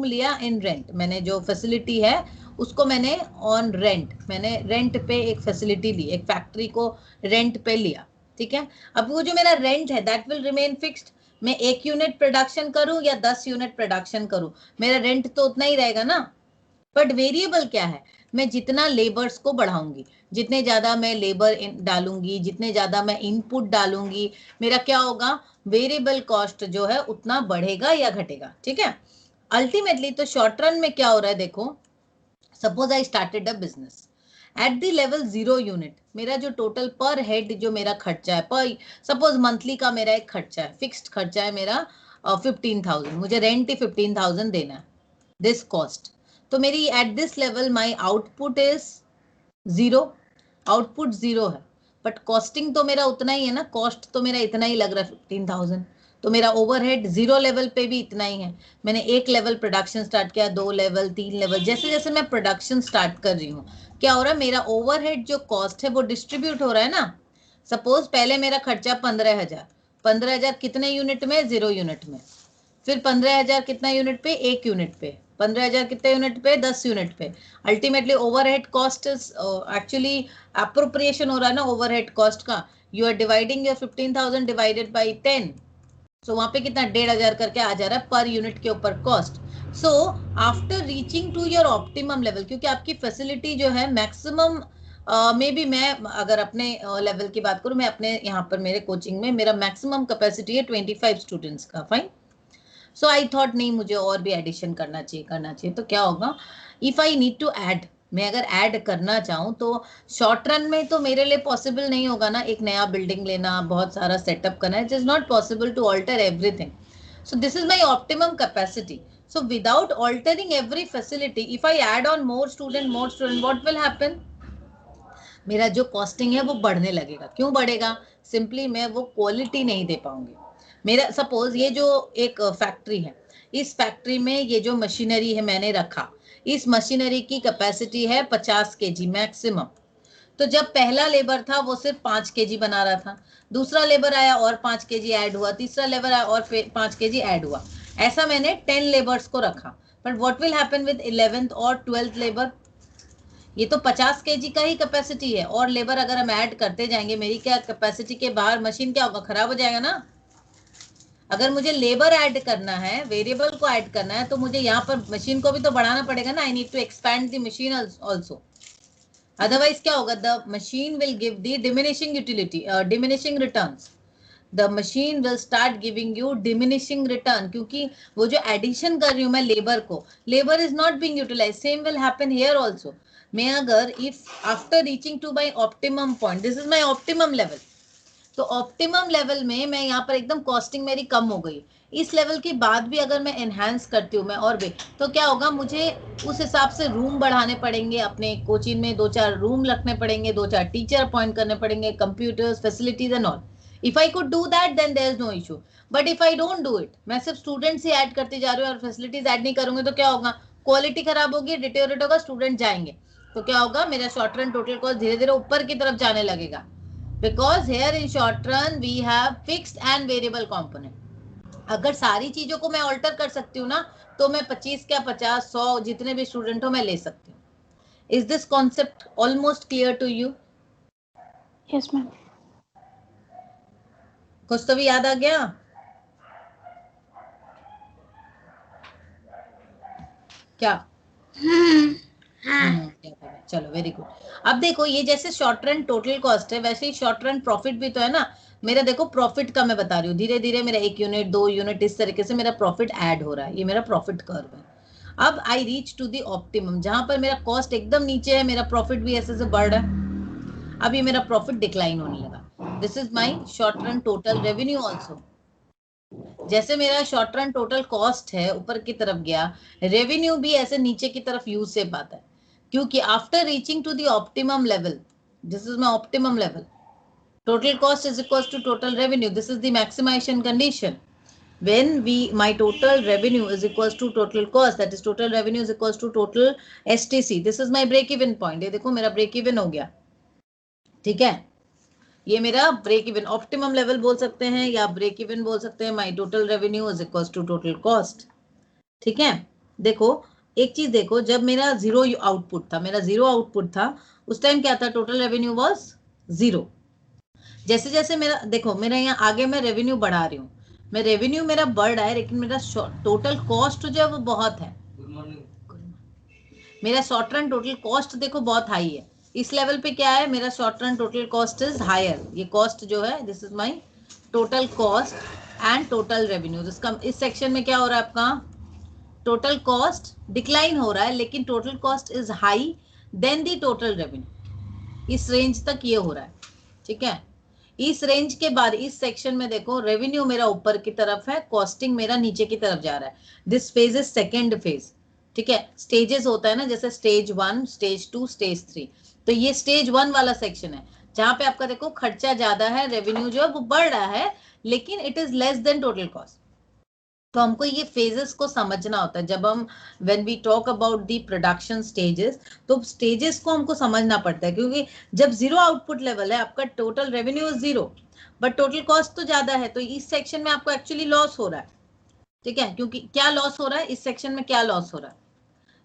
Speaker 1: लिया इन रेंट, मैंने जो फैसिलिटी है उसको मैंने ऑन रेंट, मैंने रेंट पे एक फैसिलिटी ली, एक फैक्ट्री को रेंट पे लिया, ठीक है। अब वो जो मेरा रेंट है दैट विल रिमेन फिक्स्ड, मैं 1 यूनिट प्रोडक्शन करूं या 10 यूनिट प्रोडक्शन करूं, मेरा रेंट तो उतना ही रहेगा ना। बट वेरिएबल क्या है, मैं जितना लेबर्स को बढ़ाऊंगी, जितने ज्यादा मैं लेबर डालूंगी, जितने ज्यादा मैं इनपुट डालूंगी, मेरा क्या होगा, वेरिएबल कॉस्ट जो है उतना बढ़ेगा या घटेगा, ठीक है। अल्टीमेटली तो शॉर्ट रन में क्या हो रहा है, देखो suppose I started a business at the level 0 unit, मेरा जो टोटल पर हेड जो मेरा खर्चा है, पर सपोज मंथली का मेरा एक खर्चा है, फिक्स्ड खर्चा है मेरा 15,000, मुझे रेंट ही 15,000 देना है, दिस कॉस्ट। तो मेरी at this level my output is 0, output 0 है, बट कॉस्टिंग तो मेरा उतना ही है ना, कॉस्ट तो मेरा इतना ही लग रहा है 15,000, तो मेरा ओवरहेड 0 लेवल पे भी इतना ही है। मैंने 1 लेवल प्रोडक्शन स्टार्ट किया, 2 लेवल, 3 लेवल, जैसे जैसे मैं प्रोडक्शन स्टार्ट कर रही हूँ क्या हो रहा है, मेरा ओवरहेड जो कॉस्ट है वो डिस्ट्रीब्यूट हो रहा है ना। सपोज पहले मेरा खर्चा 15,000, 15,000 कितने यूनिट में, 0 यूनिट में, फिर 15,000 कितना यूनिट पे, 1 यूनिट पे, 15,000 कितने यूनिट पे, 10 यूनिट पे। Ultimately overhead cost actually appropriation हो रहा है ना ओवरहेड कॉस्ट का, you are dividing your 15,000 divided by 10, so वहां पे कितना 1,500 करके आ जा रहा है पर यूनिट के ऊपर cost. So after reaching to your optimum level, क्योंकि आपकी फैसिलिटी जो है मैक्सिमम मे बी, मैं अगर अपने लेवल की बात करूं, मैं अपने यहाँ पर मेरे कोचिंग में मेरा मैक्सिमम कैपेसिटी है 25 स्टूडेंट्स का, फाइन। सो आई थॉट नहीं, मुझे और भी एडिशन करना चाहिए, तो क्या होगा, if I need to add, मैं अगर ऐड करना चाहूँ तो शॉर्ट रन में तो मेरे लिए पॉसिबल नहीं होगा ना, एक नया बिल्डिंग लेना, बहुत सारा सेटअप करना, it is not possible to alter everything. So this is my optimum capacity. So without altering every facility, if I add on more student what will happen, मेरा जो कॉस्टिंग है वो बढ़ने लगेगा। क्यों बढ़ेगा, सिंपली मैं वो क्वालिटी नहीं दे पाऊंगी। मेरा सपोज ये जो एक फैक्ट्री है, इस फैक्ट्री में ये जो मशीनरी है मैंने रखा, इस मशीनरी की कैपेसिटी है 50 kg मैक्सिमम। तो जब पहला लेबर था वो सिर्फ 5 kg बना रहा था, दूसरा लेबर आया और 5 kg ऐड हुआ, तीसरा लेबर आया और 5 kg ऐड हुआ, ऐसा मैंने 10 लेबर्स को रखा। But what will happen with 11th और 12th लेबर, ये तो 50 kg का ही कैपेसिटी है, और लेबर अगर हम ऐड करते जाएंगे, मेरी क्या कैपेसिटी के बाहर मशीन क्या होगा, खराब हो जाएगा ना। अगर मुझे लेबर ऐड करना है, वेरिएबल को ऐड करना है, तो मुझे यहाँ पर मशीन को भी तो बढ़ाना पड़ेगा ना, I need to expand the machine also, otherwise क्या होगा, the machine will give the diminishing utility, diminishing returns, the machine will start giving you diminishing return, क्योंकि वो जो एडिशन कर रही हूँ मैं लेबर को, labour is not being utilise, same will happen here also. मैं अगर if after reaching to my optimum point, this is my optimum level, तो ऑप्टिमम लेवल में मैं यहाँ पर एकदम कॉस्टिंग मेरी कम हो गई, इस लेवल के बाद भी अगर मैं एनहांस करती हूँ मैं और भी, तो क्या होगा, मुझे उस हिसाब से रूम बढ़ाने पड़ेंगे, अपने कोचिंग में 2-4 रूम रखने पड़ेंगे, 2-4 टीचर अपॉइंट करने पड़ेंगे, computers, facilities and all. If I could do that then there is no issue, but if I don't do it, मैं सिर्फ स्टूडेंट्स ही ऐड करती जा रही हूँ और फैसिलिटीज ऐड नहीं करूंगी, तो क्या होगा, क्वालिटी खराब होगी, डिटेरियोरेट होगा, स्टूडेंट जाएंगे, तो क्या होगा, मेरा शॉर्ट रन टोटल कॉस्ट धीरे धीरे ऊपर की तरफ जाने लगेगा, because here in short run we have fixed and variable component। अगर सारी चीजों को मैं ऑल्टर कर सकती हूँ ना, तो मैं 25 क्या 50 100 जितने भी स्टूडेंट हो मैं ले सकती हूँ। Is this concept almost clear to you?
Speaker 4: Yes ma'am.
Speaker 1: कुछ तो भी याद आ गया? क्या? चलो वेरी गुड। अब देखो ये जैसे शॉर्ट रन टोटल कॉस्ट है, वैसे ही शॉर्ट रन प्रॉफिट भी तो है ना। मेरा देखो प्रॉफिट का मैं बता रही हूँ, धीरे धीरे मेरा 1 यूनिट 2 यूनिट इस तरीके से मेरा प्रॉफिट ऐड हो रहा है, ये मेरा प्रॉफिट कर्व है। अब I reach to the optimum, जहां पर मेरा कॉस्ट एकदम नीचे है, मेरा प्रॉफिट भी ऐसे से बढ़ रहा है, अब ये मेरा प्रॉफिट डिक्लाइन होने लगा। This is my short run total revenue also. जैसे मेरा शॉर्ट रन टोटल कॉस्ट है ऊपर की तरफ गया, रेवेन्यू भी ऐसे नीचे की तरफ यू से आता है, क्योंकि after reaching to the optimum level, this is my optimum level, total cost is equals to total revenue, this is the maximization condition, when my total revenue is equals to total cost, that is total revenue is equals to total STC, this is my break even point। ये देखो मेरा break even हो गया, ठीक है, ये मेरा break even optimum level बोल सकते हैं या ब्रेक इवन बोल सकते हैं। My total revenue is equals to total cost, ठीक है। देखो एक चीज देखो, जब मेरा जीरो आउटपुट था उस टाइम क्या था, टोटल रेवेन्यू वाज 0। जैसे जैसे मेरा देखो, मेरा यहाँ आगे मैं रेवेन्यू बढ़ा रही हूँ, मैं रेवेन्यू मेरा बढ़ रहा है, लेकिन मेरा टोटल कॉस्ट जो है वो बहुत है। मेरा शॉर्ट रन टोटल कॉस्ट देखो बहुत हाई है। इस लेवल पे क्या है, मेरा short run total cost is higher. ये कॉस्ट जो है, this is my total cost and total revenue. इसका इस सेक्शन में क्या हो रहा है, आपका टोटल कॉस्ट डिक्लाइन हो रहा है, लेकिन total cost is high then the total revenue. इस रेंज तक ये हो रहा है, ठीक है। इस रेंज के बाद इस सेक्शन में देखो, रेवेन्यू मेरा ऊपर की तरफ है, कॉस्टिंग मेरा नीचे की तरफ जा रहा है। This phase is second phase, ठीक है। स्टेजेस होता है ना, जैसे स्टेज 1, स्टेज 2, स्टेज 3। तो ये स्टेज 1 वाला सेक्शन है, जहां पे आपका देखो खर्चा ज्यादा है, रेवेन्यू जो है वो बढ़ रहा है, लेकिन it is less than total cost. तो हमको ये फेजेस को समझना होता है जब हम when we talk about the production stages, तो स्टेजेस को हमको समझना पड़ता है, क्योंकि जब जीरो आउटपुट लेवल है, आपका total revenue is 0 but total cost तो ज्यादा है, तो इस सेक्शन में आपको एक्चुअली लॉस हो रहा है, ठीक है। क्योंकि क्या लॉस हो रहा है इस सेक्शन में, क्या लॉस हो रहा है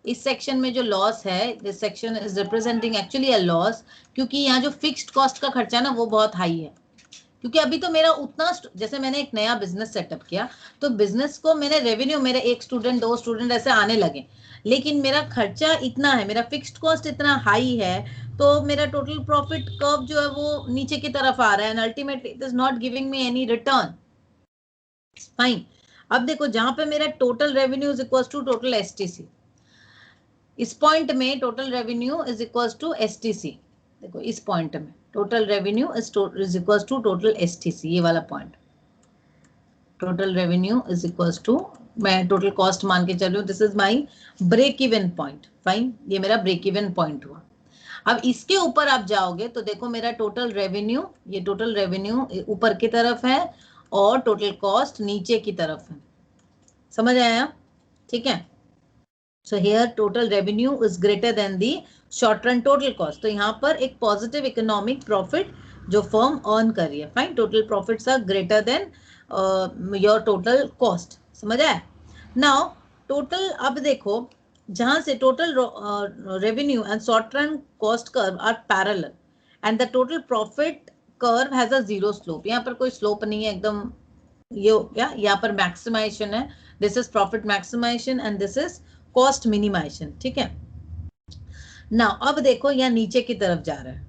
Speaker 1: इस सेक्शन में, जो लॉस है, this section is representing actually a loss, क्योंकि यहाँ जो फिक्स्ड कॉस्ट का खर्चा ना वो बहुत हाई है। क्योंकि अभी तो मेरा उतना, जैसे मैंने एक नया बिजनेस सेटअप किया, तो बिजनेस को मैंने रेवेन्यू, मेरे 1 स्टूडेंट 2 स्टूडेंट ऐसे आने लगे, लेकिन मेरा खर्चा इतना है, मेरा फिक्स्ड कॉस्ट इतना हाई है, तो मेरा टोटल प्रॉफिट कर्व जो है वो नीचे की तरफ आ रहा है, and ultimately it is not giving me any return. Fine. अब देखो, जहां पे मेरा total revenue is equal to total STC, इस पॉइंट में total revenue is equal to STC. देखो इस पॉइंट में total revenue is equal to total STC, ये वाला point, total revenue is equal to, मैं टोटल कॉस्ट मान के चल रही हूँ, this is my break even point. Fine, ये मेरा ब्रेक इवन पॉइंट हुआ। अब इसके ऊपर आप जाओगे तो देखो मेरा टोटल रेवेन्यू, ये टोटल रेवेन्यू ऊपर की तरफ है और टोटल कॉस्ट नीचे की तरफ है। समझ आया, ठीक है। So here total revenue is greater than the short run total cost, तो यहाँ पर एक पॉजिटिव इकोनॉमिक प्रॉफिट जो फर्म अर्न कर रही है। Fine, total profits are greater than your total cost. समझ आया। नाउ टोटल, अब देखो जहां से total revenue and short run cost curve are parallel and the total profit curve has a zero slope. यहाँ पर कोई स्लोप नहीं है, एकदम ये हो गया। यहाँ पर मैक्सिमाइजेशन है, this is profit maximisation and this is cost minimisation, ठीक है। नाउ अब देखो यहाँ नीचे की तरफ जा रहा है,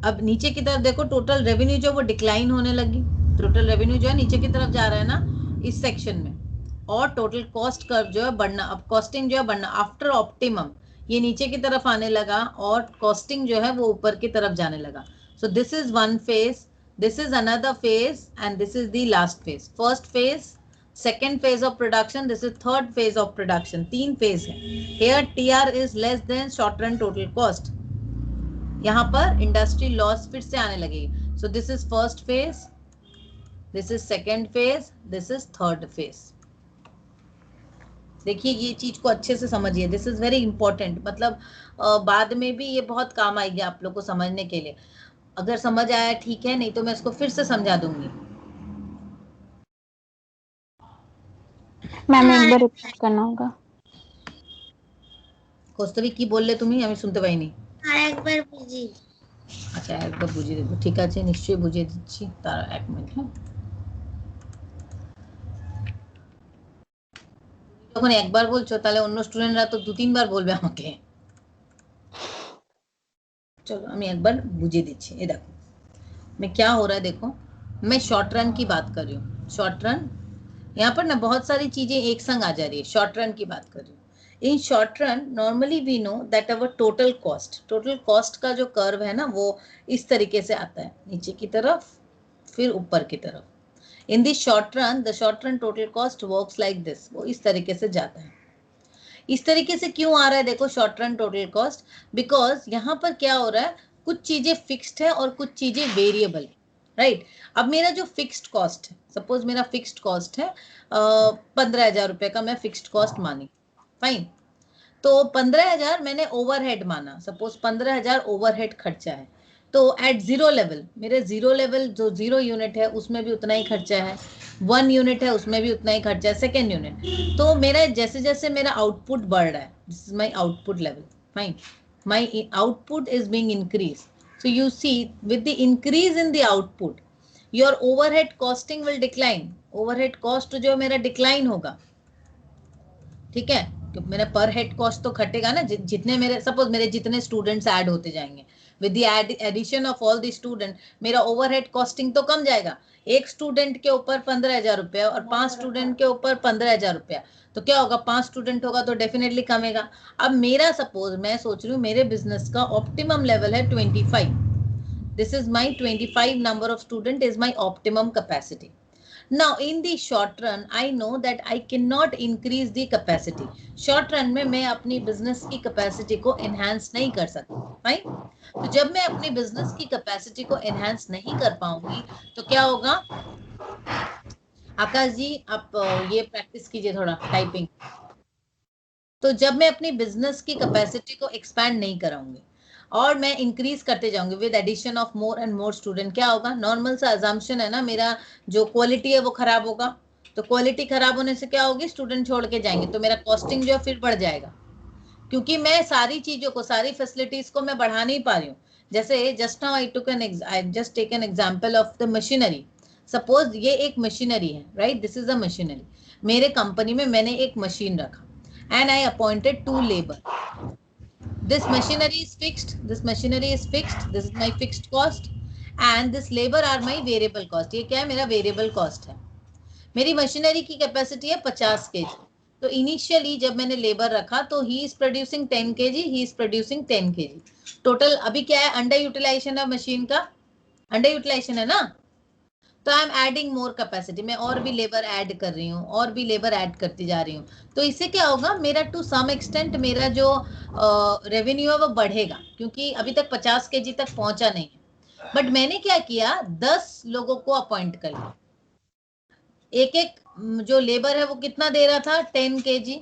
Speaker 1: अब नीचे की तरफ देखो टोटल रेवेन्यू जो वो डिक्लाइन होने लगी, टोटल रेवेन्यू जो है नीचे की तरफ जा रहा है ना इस सेक्शन में, और टोटल कॉस्ट कर्व जो है बढ़ना, अब कॉस्टिंग जो है बढ़ना आफ्टर ऑप्टिमम, ये नीचे की तरफ आने लगा और कॉस्टिंग जो है वो ऊपर की तरफ जाने लगा। सो this is one phase, this is another phase and this is the last phase. First phase, second phase of production, this is third phase of production, 3 phase है। here TR is less than short run total cost, यहाँ पर industry loss फिर से आने लगेगी। सो this is first phase, this is second phase, this is third phase. देखिए ये चीज को अच्छे से समझिए, दिस इज वेरी इंपॉर्टेंट, मतलब बाद में भी ये बहुत काम आएगी आप लोग को समझने के लिए। अगर समझ आया ठीक है, नहीं तो मैं इसको फिर से समझा दूंगी।
Speaker 4: मैम एक बार रिपीट करना होगा।
Speaker 1: কৌস্তবী কি বললে তুমি, আমি শুনতে পাইনি।
Speaker 2: আরেকবার বুঝি।
Speaker 1: আচ্ছা একবার বুঝিয়ে দেবো, ঠিক আছে নিশ্চয়ই বুঝিয়ে দিচ্ছি, তার 1 মিনিট। হ্যাঁ, যখন একবার বলছো তাহলে অন্য স্টুডেন্টরা তো 2-3 বার বলবে আমাকে। चलो আমি একবার বুঝিয়ে দিচ্ছি। ये देखो मैं क्या हो रहा है, देखो मैं शॉर्ट रन की बात कर रही हूँ, शॉर्ट रन, यहाँ पर ना बहुत सारी चीजें एक संग आ जा रही है, शॉर्ट रन की बात कर रही हूँ। In short run normally we know that our total cost का जो कर्व है ना वो इस तरीके से आता है, नीचे की तरफ फिर ऊपर की तरफ। In this short run, the short run total cost works like this, वो इस तरीके से जाता है। इस तरीके से क्यों आ रहा है, देखो short run total cost, because यहाँ पर क्या हो रहा है, कुछ चीजें फिक्स्ड है और कुछ चीजें वेरिएबल, राइट। अब मेरा जो फिक्स्ड कॉस्ट है, सपोज मेरा फिक्स्ड कॉस्ट है 15,000 रुपए का, मैं फिक्स्ड कॉस्ट मानी। फाइन, तो 15,000 मैंने ओवरहेड माना, सपोज 15,000 ओवरहेड खर्चा है, तो एट जीरो लेवल, मेरे जीरो लेवल जो जीरो यूनिट है उसमें भी उतना ही खर्चा है। 1 यूनिट है उसमें भी उतना ही खर्चा है, सेकेंड यूनिट। तो मेरा जैसे जैसे मेरा आउटपुट बढ़ रहा है, this is my output level, fine, my output is being increase. So you see with the increase in the output your overhead costing will decline, overhead cost जो मेरा डिक्लाइन होगा, ठीक है, तो मेरा पर हेड कॉस्ट तो घटेगा ना, जितने मेरे सपोज मेरे जितने स्टूडेंट्स ऐड होते जाएंगे, with the addition of all the student मेरा ओवरहेड कॉस्टिंग तो कम जाएगा। एक स्टूडेंट के ऊपर 15,000 रुपया और 5 स्टूडेंट के ऊपर 15,000 रुपया, तो क्या होगा, 5 स्टूडेंट होगा तो डेफिनेटली कमेगा। अब मेरा सपोज मैं सोच रही हूँ मेरे बिजनेस का ऑप्टिमम लेवल है 25, this is my 25 number of student is my optimum capacity. Now in the short run I know that I cannot increase the capacity, short run में मैं अपनी business की capacity को enhance नहीं कर सकती, fine। तो जब मैं अपनी business की capacity को enhance नहीं कर पाऊंगी तो क्या होगा, आकाश जी आप ये प्रैक्टिस कीजिए थोड़ा टाइपिंग। तो जब मैं अपनी business की capacity को expand नहीं कराऊंगी और मैं इंक्रीज करते जाऊंगी with addition of more and more student, क्या होगा, नॉर्मल सा अजम्पशन है ना, मेरा जो क्वालिटी है वो खराब होगा। तो क्वालिटी खराब होने से क्या होगी, स्टूडेंट छोड़ के जाएंगे, तो मेरा कॉस्टिंग जो है फिर बढ़ जाएगा, क्योंकि मैं सारी चीजों को, सारी फैसिलिटीज को मैं बढ़ा नहीं पा रही हूँ। जैसे just now I just take an example of the machinery. Suppose ये एक मशीनरी है, right, this is a machinery. मेरे कंपनी में मैंने एक मशीन रखा and I appointed 2 labour. This machinery is fixed, this machinery is fixed, this is my fixed cost and this labor are my variable cost। ये क्या है, मेरा variable cost है। मेरी मशीनरी की कैपेसिटी है 50 केजी। तो इनिशियली जब मैंने लेबर रखा तो he is producing 10 KG, he is producing 10 KG. Total अभी क्या है, अंडर यूटिलाइजेशन है मशीन का, अंडर यूटिलाइजेशन है ना, तो I am adding more capacity, मैं और भी लेबर ऐड कर रही हूँ, और भी लेबर ऐड करती जा रही हूँ। तो इससे क्या होगा, मेरा टू सम एक्सटेंट मेरा जो रेवेन्यू है वो बढ़ेगा, क्योंकि अभी तक 50 केजी तक पहुंचा नहीं है। बट मैंने क्या किया, 10 लोगों को अपॉइंट कर लिया, एक एक जो लेबर है वो कितना दे रहा था, 10 केजी।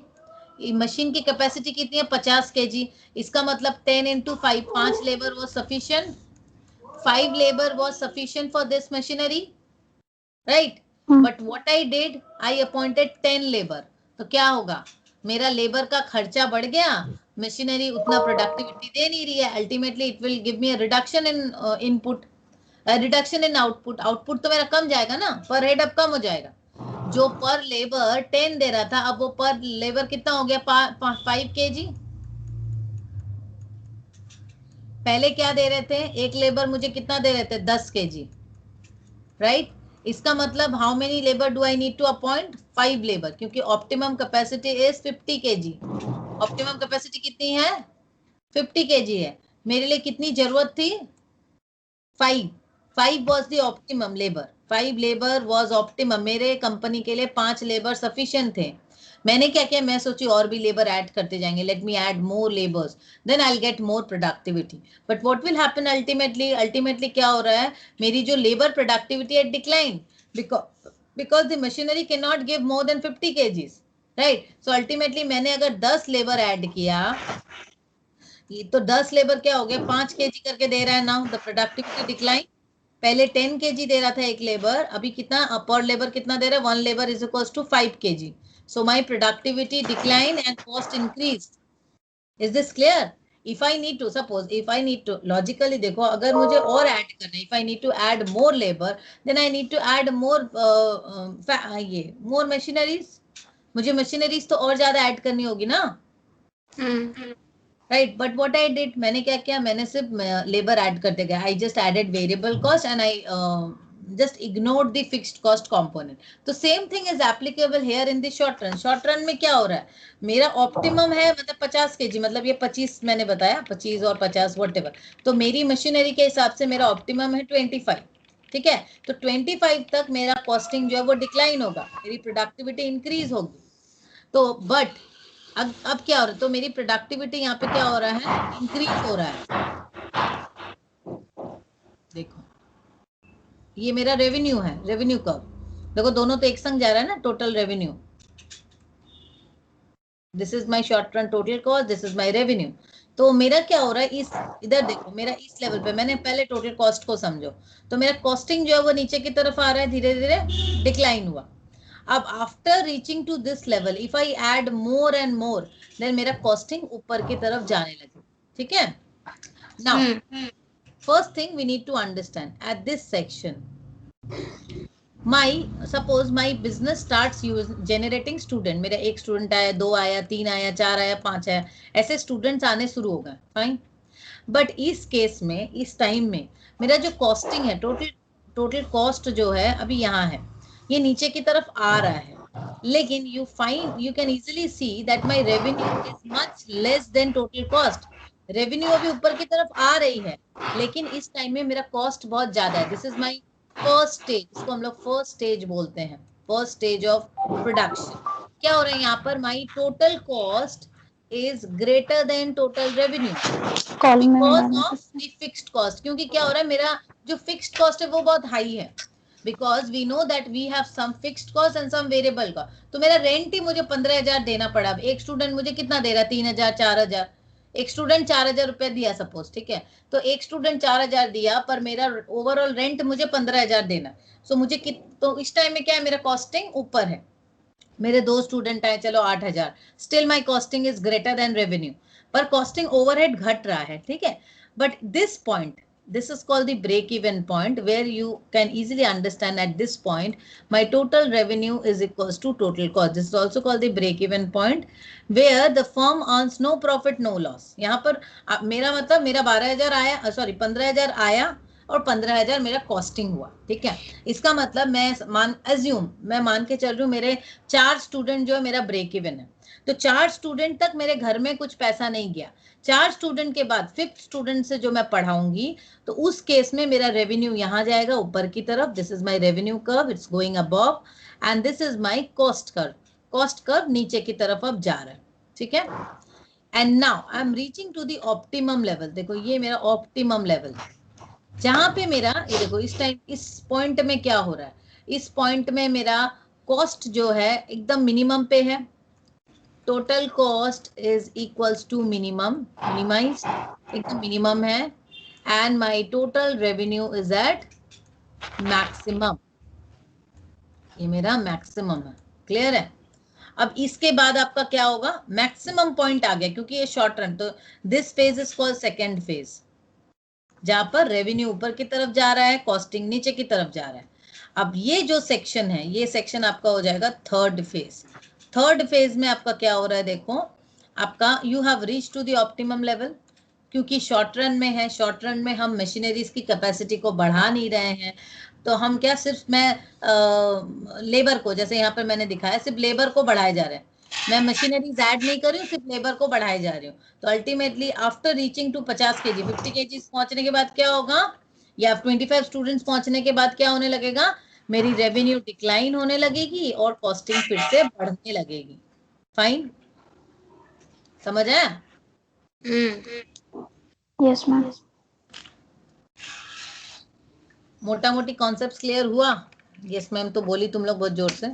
Speaker 1: मशीन की कैपेसिटी कितनी है, 50 केजी। इसका मतलब 10 into 5, 5 labour was sufficient, 5 labour was sufficient for this machinery, right. But what I did, I appointed 10 labour. तो क्या होगा, मेरा लेबर का खर्चा बढ़ गया, मशीनरी उतना प्रोडक्टिविटी दे नहीं रही है, ultimately it will give me a reduction in input, reduction in output. Output तो मेरा कम जाएगा ना, पर हेड अब कम हो जाएगा। जो पर लेबर 10 दे रहा था, अब वो पर लेबर कितना हो गया, 5 केजी। पहले क्या दे रहे थे, एक लेबर मुझे कितना दे रहे थे, 10 केजी, राइट। इसका मतलब how many labour do I need to appoint, 5 labour, क्योंकि optimum capacity is 50 KG. Optimum capacity कितनी है, 50 केजी है। मेरे लिए कितनी जरूरत थी, 5 was the optimum labour, 5 labour was optimum. मेरे कंपनी के लिए 5 लेबर सफिशिएंट थे। मैंने क्या किया, मैं सोची और भी लेबर ऐड करते जाएंगे, let me add more labours, then I will get more productivity. But what will happen ultimately क्या हो रहा है, मेरी जो लेबर प्रोडक्टिविटी है decline, because the machinery can not give more than 50 kgs, right. So ultimately मैंने अगर 10 labour add किया, ये तो 10 लेबर क्या हो गया, 5 केजी करके दे रहा है, नाउ द प्रोडक्टिविटी डिक्लाइन। पहले 10 केजी दे रहा था एक लेबर, अभी कितना पर लेबर कितना दे रहा है, 1 labour is equals to 5 kg. So my productivity decline and cost increase. Is this clear? If I need to suppose, if I need to logically देखो, अगर मुझे और ऐड करना है, if I need to add more labour, then I need to add more ये more machineries. मुझे machineries तो और ज्यादा ऐड करनी होगी ना, right. But what I did, मैंने क्या किया, मैंने सिर्फ लेबर ऐड करते गया, I just added variable cost and I just ignored the fixed cost component. तो same thing is applicable here in the short run. Short run में क्या हो रहा है, मेरा ऑप्टिमम है मतलब 50 केजी, मतलब ये 25 मैंने बताया, 25 और 50 व्हाटएवर। तो मेरी मशीनरी के हिसाब से मेरा ऑप्टिमम है 25, ठीक है। तो 25 तक मेरा कॉस्टिंग जो है वो डिक्लाइन होगा, मेरी प्रोडक्टिविटी इंक्रीज होगी। तो बट अब क्या हो रहा है, तो मेरी प्रोडक्टिविटी यहाँ पे क्या हो रहा है, इंक्रीज हो रहा है। देखो ये मेरा रेवेन्यू है, रेवेन्यू कर्व देखो, दोनों तो एक संग जा रहा है ना, total revenue, this is my short run total cost, this is my revenue. तो मेरा क्या हो रहा है, इस इधर देखो, मेरा इस लेवल पे, मैंने पहले टोटल कॉस्ट को समझो, तो मेरा कॉस्टिंग जो है वो नीचे की तरफ आ रहा है, धीरे धीरे डिक्लाइन हुआ। अब after reaching to this level, if I add more and more, then मेरा कॉस्टिंग ऊपर की तरफ जाने लगे। ठीक है, now first thing we need to understand at this section, suppose my business starts generating student, मेरा एक स्टूडेंट आया, 2 आया, 3 आया, 4 आया, 5 आया, ऐसे स्टूडेंट्स आने शुरू हो गए, फाइन। बट इस केस में, इस टाइम में मेरा जो कॉस्टिंग है, टोटल कॉस्ट जो है अभी यहाँ है, ये नीचे की तरफ आ रहा है, लेकिन you can easily see that my revenue is much less than total cost. Revenue अभी ऊपर की तरफ आ रही है, लेकिन इस टाइम में मेरा कॉस्ट बहुत ज्यादा है। This is my first stage, इसको हम लोग फर्स्ट स्टेज बोलते हैं, फर्स्ट स्टेज ऑफ प्रोडक्शन। क्या हो रहा है यहाँ पर, माई total cost is greater than total revenue
Speaker 4: call में
Speaker 1: because
Speaker 4: डालना
Speaker 1: of the fixed cost। क्योंकि क्या हो रहा है, मेरा जो fixed cost है वो बहुत हाई है, because we know that we have some fixed cost and some variable cost। तो मेरा रेंट ही मुझे 15,000 देना पड़ा। अब एक स्टूडेंट मुझे कितना दे रहा है, 3,000, 4,000। एक स्टूडेंट 4,000 रुपया दिया सपोज, ठीक है, तो एक स्टूडेंट 4,000 दिया, पर मेरा ओवरऑल रेंट मुझे 15,000 देना। सो मुझे तो इस टाइम में क्या है, मेरा कॉस्टिंग ऊपर है। मेरे 2 स्टूडेंट आए, चलो 8,000, still my costing is greater then revenue, पर कॉस्टिंग ओवरहेड घट रहा है। ठीक है, but this point, this is called the break even point, where you can easily understand at this point my total revenue is equals to total cost। This is also called the break even point, where the firm earns no profit no loss। यहाँ पर मेरा मतलब, मेरा 12,000 आया, sorry 15,000 आया और 15,000 मेरा costing हुआ। ठीक है, इसका मतलब मैं मान के चल रही हूँ, मेरे 4 स्टूडेंट जो है मेरा ब्रेक इवन है। तो 4 स्टूडेंट तक मेरे घर में कुछ पैसा नहीं गया। 4 स्टूडेंट के बाद 5th स्टूडेंट से जो मैं पढ़ाऊंगी, तो उस केस में मेरा रेवेन्यू यहाँ जाएगा ऊपर की तरफ। This is my revenue curve, it's going above, and this is my cost curve. Cost curve नीचे की तरफ अब जा रहा है। ठीक है, and now I am reaching to the optimum level. देखो ये मेरा ऑप्टिमम लेवल है, जहां पे मेरा, ये देखो इस टाइम, इस पॉइंट में क्या हो रहा है, इस पॉइंट में मेरा कॉस्ट जो है एकदम मिनिमम पे है। Total cost is equals to minimise, एकदम मिनिमम है, and my total revenue is at maximum. ये मेरा मैक्सिमम है, क्लियर है। अब इसके बाद आपका क्या होगा, मैक्सिमम पॉइंट आ गया, क्योंकि ये शॉर्ट रन, तो this phase is called second phase, जहां पर रेवेन्यू ऊपर की तरफ जा रहा है, कॉस्टिंग नीचे की तरफ जा रहा है। अब ये जो सेक्शन है, ये सेक्शन आपका हो जाएगा थर्ड फेज। थर्ड फेज में आपका क्या हो रहा है, देखो आपका you have reach to the optimum level, क्योंकि शॉर्ट रन में है। शॉर्ट रन में हम मशीनरीज की कैपेसिटी को बढ़ा नहीं रहे हैं, तो हम क्या, सिर्फ मैं लेबर को, जैसे यहाँ पर मैंने दिखाया, सिर्फ लेबर को बढ़ाए जा रहे हैं, मैं मशीनरीज ऐड नहीं कर रही हूँ, सिर्फ लेबर को बढ़ाए जा रही हूँ। तो ultimately after reaching to 50 kg, 50 kg पहुंचने के बाद क्या होगा, या 25 स्टूडेंट्स पहुंचने के बाद क्या होने लगेगा, मेरी रेवेन्यू डिक्लाइन होने लगेगी और कॉस्टिंग फिर से बढ़ने लगेगी। फाइन, समझ आया?
Speaker 4: Yes ma'am.
Speaker 1: मोटा मोटी कॉन्सेप्ट क्लियर हुआ? यस मैम तो बोली तुम लोग बहुत जोर से।